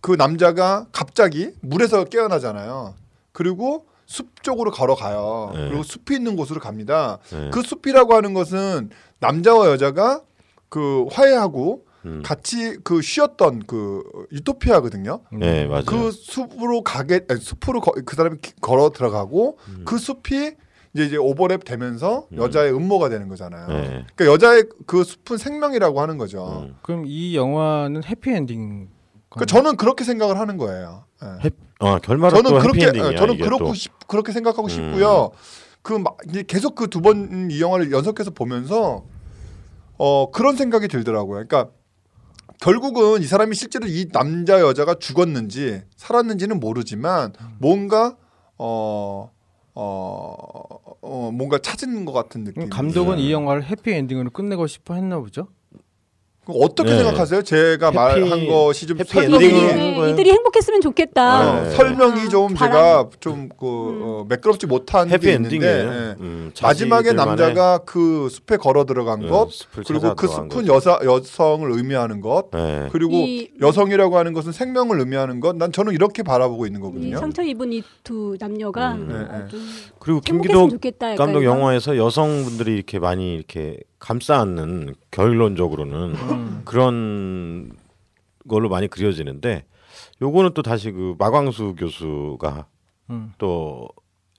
그 남자가 갑자기 물에서 깨어나잖아요. 그리고 숲 쪽으로 걸어가요. 그리고 숲이 있는 곳으로 갑니다. 그 숲이라고 하는 것은 남자와 여자가 그 화해하고 같이 그 쉬었던 그 유토피아거든요. 네, 맞아요. 그 숲으로 숲으로 그 사람이 걸어 들어가고 그 숲이 이제 오버랩 되면서 여자의 음모가 되는 거잖아요. 그러니까 여자의 그 숲은 생명이라고 하는 거죠. 그럼 이 영화는 해피엔딩? 그러니까 저는 그렇게 생각을 하는 거예요. 결말은 또 해피엔딩이야. 저는 그렇게 생각하고 싶고요. 계속 그 2번 이 영화를 연속해서 보면서 그런 생각이 들더라고요. 그러니까 결국은 이 사람이 실제로 이 남자 여자가 죽었는지 살았는지는 모르지만 뭔가 뭔가 찾은 것 같은 느낌. 감독은 이 영화를 해피엔딩으로 끝내고 싶어 했나 보죠? 어떻게 생각하세요? 제가 말한 것이 좀 설명이 이들이 행복했으면 좋겠다. 설명이 좀 제가 좀 매끄럽지 못한 게 있는데 마지막에 남자가 그 숲에 걸어 들어간 것 그리고 그 숲은 여성을 의미하는 것 그리고 여성이라고 하는 것은 생명을 의미하는 것 저는 이렇게 바라보고 있는 거거든요. 상처 입은 이 두 남녀가 그리고 김기덕 감독 영화에서 여성분들이 이렇게 많이 이렇게 감싸 안는 결론적으로는 그런 걸로 많이 그려지는데 요거는 또 다시 그 마광수 교수가 또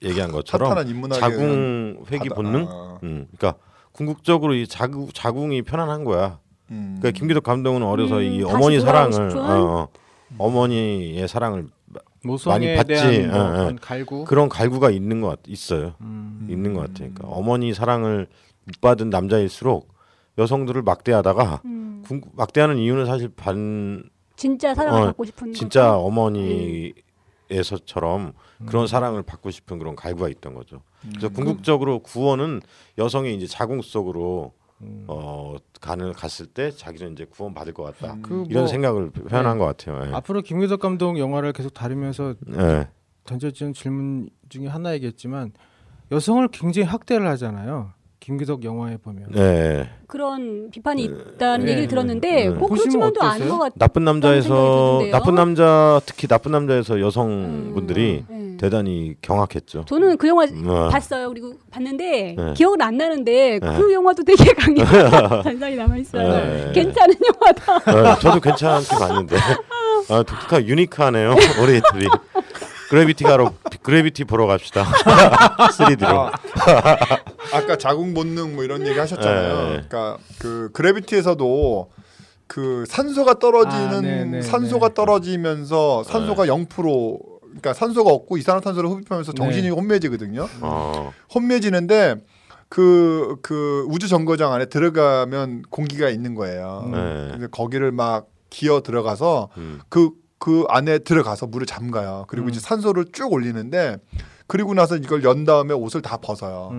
얘기한 것처럼 자궁 회귀 본능 그러니까 궁극적으로 이 자궁이 편안한 거야. 그러니까 김기덕 감독은 어려서 이 어머니 사랑을 어머니의 사랑을 많이 받지 갈구? 그런 갈구가 있는 것 있어요. 있는 것 같아요. 그러니까 어머니 사랑을 못 받은 남자일수록 여성들을 막대하다가 막대하는 이유는 사실 진짜 사랑을 받고 싶은 진짜 어머니에서처럼 그런 사랑을 받고 싶은 그런 갈구가 있던 거죠. 그래서 궁극적으로 구원은 여성의 이제 자궁 속으로 갔을 때 자기는 이제 구원 받을 것 같다. 이런 생각을 표현한 것 같아요. 앞으로 김기덕 감독 영화를 계속 다루면서 던져지는 질문 중에 하나이겠지만 여성을 굉장히 학대를 하잖아요. 김기덕 영화에 보면 그런 비판이 있다는 얘기를 들었는데 꼭 그렇지만도 않은 것 같아요. 나쁜 남자에서 특히 나쁜 남자에서 여성분들이 대단히 경악했죠. 저는 그 영화 봤어요. 그리고 봤는데 기억은 안 나는데 그 영화도 되게 강렬한 잔상이 남아 있어요. 괜찮은 영화다. 저도 괜찮게 봤는데 독특한 유니크하네요. 우리 둘이. 그래비티 보러 갑시다. 3D로. 아까 자궁 본능 뭐 이런 얘기 하셨잖아요. 그러니까 그 그래비티에서도 그 산소가 떨어지는 산소가 떨어지면서 산소가 0% 그러니까 산소가 없고 이산화탄소를 흡입하면서 정신이 혼미해지거든요. 혼미해지는데 그 우주 정거장 안에 들어가면 공기가 있는 거예요. 근데 거기를 막 기어 들어가서 그 안에 들어가서 물을 잠가요. 그리고 이제 산소를 쭉 올리는데 그리고 나서 이걸 연 다음에 옷을 다 벗어요.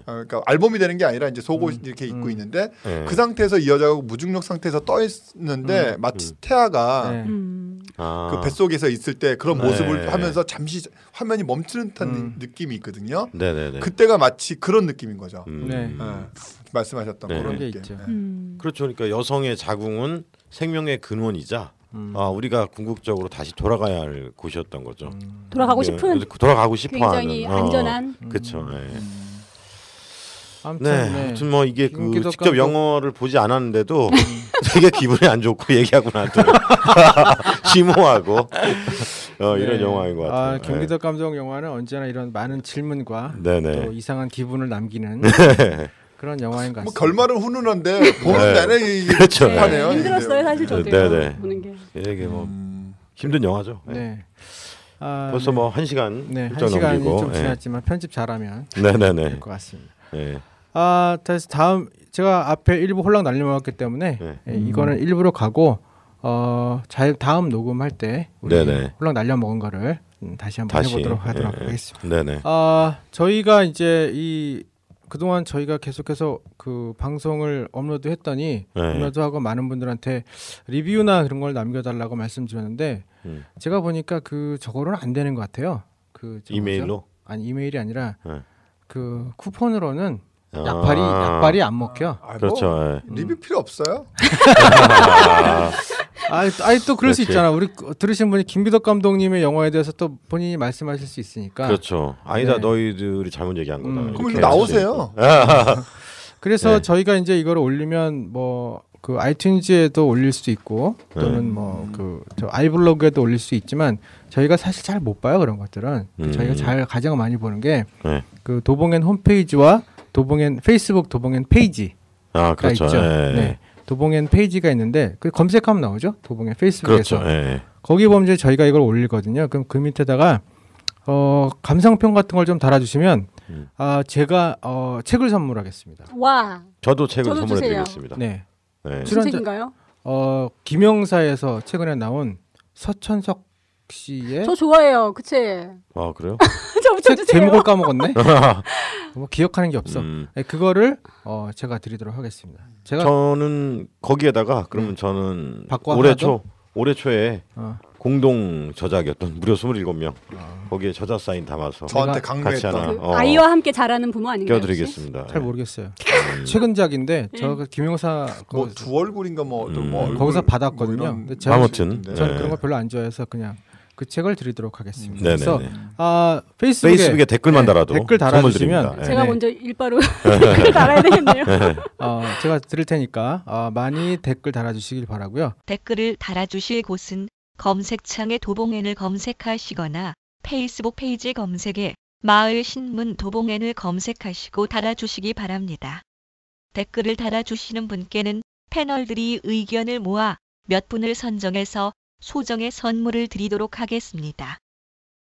그러니까 알몸이 되는 게 아니라 이제 속옷 이렇게 입고 있는데 그 상태에서 이 여자가 무중력 상태에서 떠 있는데 마치 태아가 그 뱃속에서 있을 때 그런 모습을 하면서 잠시 화면이 멈추는 듯한 느낌이 있거든요. 그때가 마치 그런 느낌인 거죠. 말씀하셨던 그런 게 있죠. 그렇죠. 그러니까 여성의 자궁은 생명의 근원이자 우리가 궁극적으로 다시 돌아가야 할 곳이었던 거죠. 돌아가고 싶은 굉장히 굉장히 안전한. 그렇죠. 아무튼 뭐 이게 직접 영화를 보지 않았는데도 되게 기분이 안 좋고 얘기하고 나더니 심오하고 이런 영화인 것 같아요. 김기덕 감독 영화는 언제나 이런 많은 질문과 또 이상한 기분을 남기는 그런 영화인 것 같습니다. 뭐 결말은 훈훈한데 보는 내내 그렇죠. 힘들었어요 사실 저도 보는 게. 이게 뭐 힘든 영화죠. 벌써 뭐 1시간 1시간이 좀 지났지만 편집 잘하면 될 것 같습니다. 다시 다음 제가 앞에 일부 홀랑 날려먹었기 때문에 이거는 일부러 가고 다음 녹음할 때 우리 홀랑 날려먹은 거를 다시 한번 해보도록 하겠습니다. 저희가 이제 그동안 저희가 계속해서 그 방송을 업로드했더니 업로드하고 많은 분들한테 리뷰나 그런 걸 남겨달라고 말씀드렸는데 제가 보니까 저거로는 안 되는 것 같아요. 이메일로? 아니 이메일이 아니라 그 쿠폰으로는 약발이 안 먹혀. 그렇죠. 리뷰 필요 없어요. 또 그럴 수 있잖아. 우리 들으신 분이 김기덕 감독님의 영화에 대해서 또 본인이 말씀하실 수 있으니까. 그렇죠. 아니다 너희들이 잘못 얘기한 거다. 그럼 나오세요. 그래서 저희가 이제 이거를 올리면 뭐 그 아이튠즈에도 올릴 수도 있고 또는 뭐 저 아이블로그에도 올릴 수 있지만 저희가 사실 잘 못 봐요 그런 것들은. 저희가 가장 많이 보는 게 그 도봉엔 홈페이지와 페이스북 도봉엔 페이지가 그렇죠. 있죠. 도봉엔 페이지가 있는데 검색하면 나오죠. 도봉엔 페이스북에서. 거기 보면 이제 저희가 이걸 올리거든요. 그럼 그 밑에다가 감상평 같은 걸 좀 달아주시면 제가 책을 선물하겠습니다. 와. 저도 책을 선물해드리겠습니다. 무슨 책인가요? 김영사에서 최근에 나온 서천석 씨의 저 좋아해요. 그치? 아 그래요? 저 붙여주세요. 제목을 까먹었네. 뭐 기억하는 게 없어. 네, 그거를 제가 드리도록 하겠습니다. 저는 거기에다가 그러면 저는 올해 초에 공동 저작이었던 무려 27명 거기에 저자 사인 담아서 저한테 강매했던 아이와 함께 자라는 부모 아닌가요? 껴드리겠습니다. 잘 모르겠어요. 최근작인데 저 김영사 뭐 두 얼굴인가 뭐 거기서 받았거든요. 뭐 아무튼 저는 그런 거 별로 안 좋아해서 그냥 그 책을 드리도록 하겠습니다. 그래서 페이스북에 댓글만 달아도 댓글 달아주시면 제가 먼저 일바로 댓글 달아야 되겠네요. 제가 드릴 테니까 많이 댓글 달아주시길 바라고요. 댓글을 달아주실 곳은 검색창에 도봉엔을 검색하시거나 페이스북 페이지 검색에 마을신문 도봉엔을 검색하시고 달아주시기 바랍니다. 댓글을 달아주시는 분께는 패널들이 의견을 모아 몇 분을 선정해서 소정의 선물을 드리도록 하겠습니다.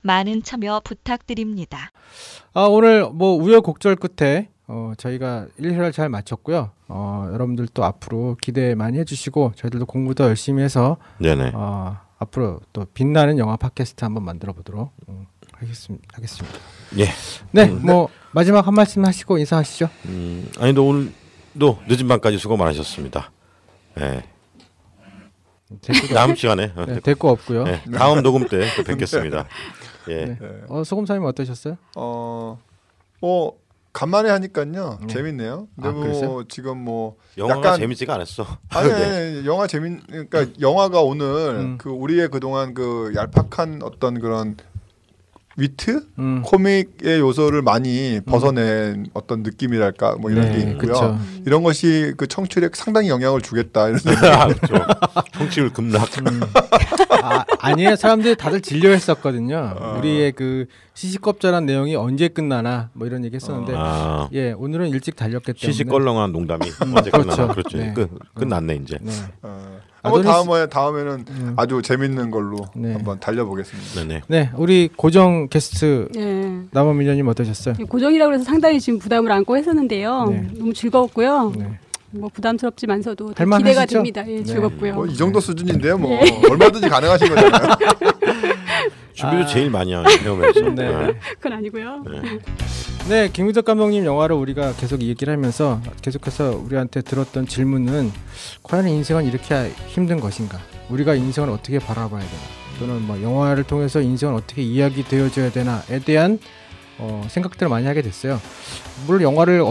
많은 참여 부탁드립니다. 오늘 뭐 우여곡절 끝에 저희가 1회를 잘 마쳤고요. 여러분들 또 앞으로 기대 많이 해주시고 저희들도 공부 더 열심히 해서 앞으로 또 빛나는 영화 팟캐스트 한번 만들어 보도록 하겠습니다. 예. 네, 뭐 마지막 한 말씀 하시고 인사하시죠. 아니도 오늘도 늦은 밤까지 수고 많으셨습니다. 네. 다음 시간에 댓글 없고요. 네, 다음 녹음 때 또 뵙겠습니다. 예. 네. 소금사님 어떠셨어요? 뭐 간만에 하니까요 재밌네요. 근데 뭐 지금 뭐 영화가 약간 재밌지가 않았어. 아니 영화 그러니까 영화가 오늘 그 우리의 그동안 그 얄팍한 어떤 그런 위트, 코믹의 요소를 많이 벗어낸 어떤 느낌이랄까 뭐 이런 게 있고요. 그쵸. 이런 것이 그 청취율에 상당히 영향을 주겠다 이런 그렇죠. 청취율 급락. 아니에요. 사람들이 다들 진료했었거든요. 우리의 그 시시껍절한 내용이 언제 끝나나 뭐 이런 얘기 했었는데 예 오늘은 일찍 달렸기 때문에 시시껄렁한 농담이 언제 끝나나 그렇죠. 네. 끝났네 이제. 네. 한번 다음에는 아주 재밌는 걸로 한번 달려보겠습니다. 네, 우리 고정 게스트 남원미녀님 어떠셨어요? 고정이라고 해서 상당히 지금 부담을 안고 했었는데요. 너무 즐거웠고요. 뭐 부담스럽지만서도 기대가 됩니다. 예, 즐겁고요. 뭐 이 정도 수준인데요. 뭐 얼마든지 가능하신 거잖아요. 준비를 제일 많이 해오면서. 그건 아니고요. 네, 김우덕 감독님 영화를 우리가 계속 얘기를 하면서 계속해서 우리한테 들었던 질문은 과연 인생은 이렇게 힘든 것인가? 우리가 인생을 어떻게 바라봐야 되나? 또는 뭐 영화를 통해서 인생은 어떻게 이야기되어져야 되나에 대한 생각들을 많이 하게 됐어요. 물론 영화를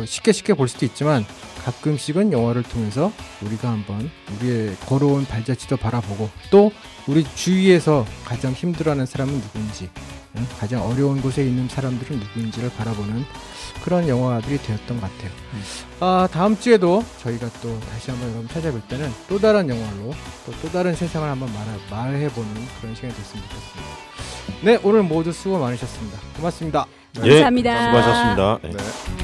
쉽게 볼 수도 있지만 가끔씩은 영화를 통해서 우리가 한번 우리의 걸어온 발자취도 바라보고 또 우리 주위에서 가장 힘들어하는 사람은 누구인지 가장 어려운 곳에 있는 사람들은 누구인지를 바라보는 그런 영화들이 되었던 것 같아요. 다음 주에도 저희가 또 다시 한번 여러분 찾아뵐 때는 또 다른 영화로 또 다른 세상을 한번 말해보는 그런 시간이 됐으면 좋겠습니다. 네, 오늘 모두 수고 많으셨습니다. 고맙습니다. 감사합니다. 수고하셨습니다. 네.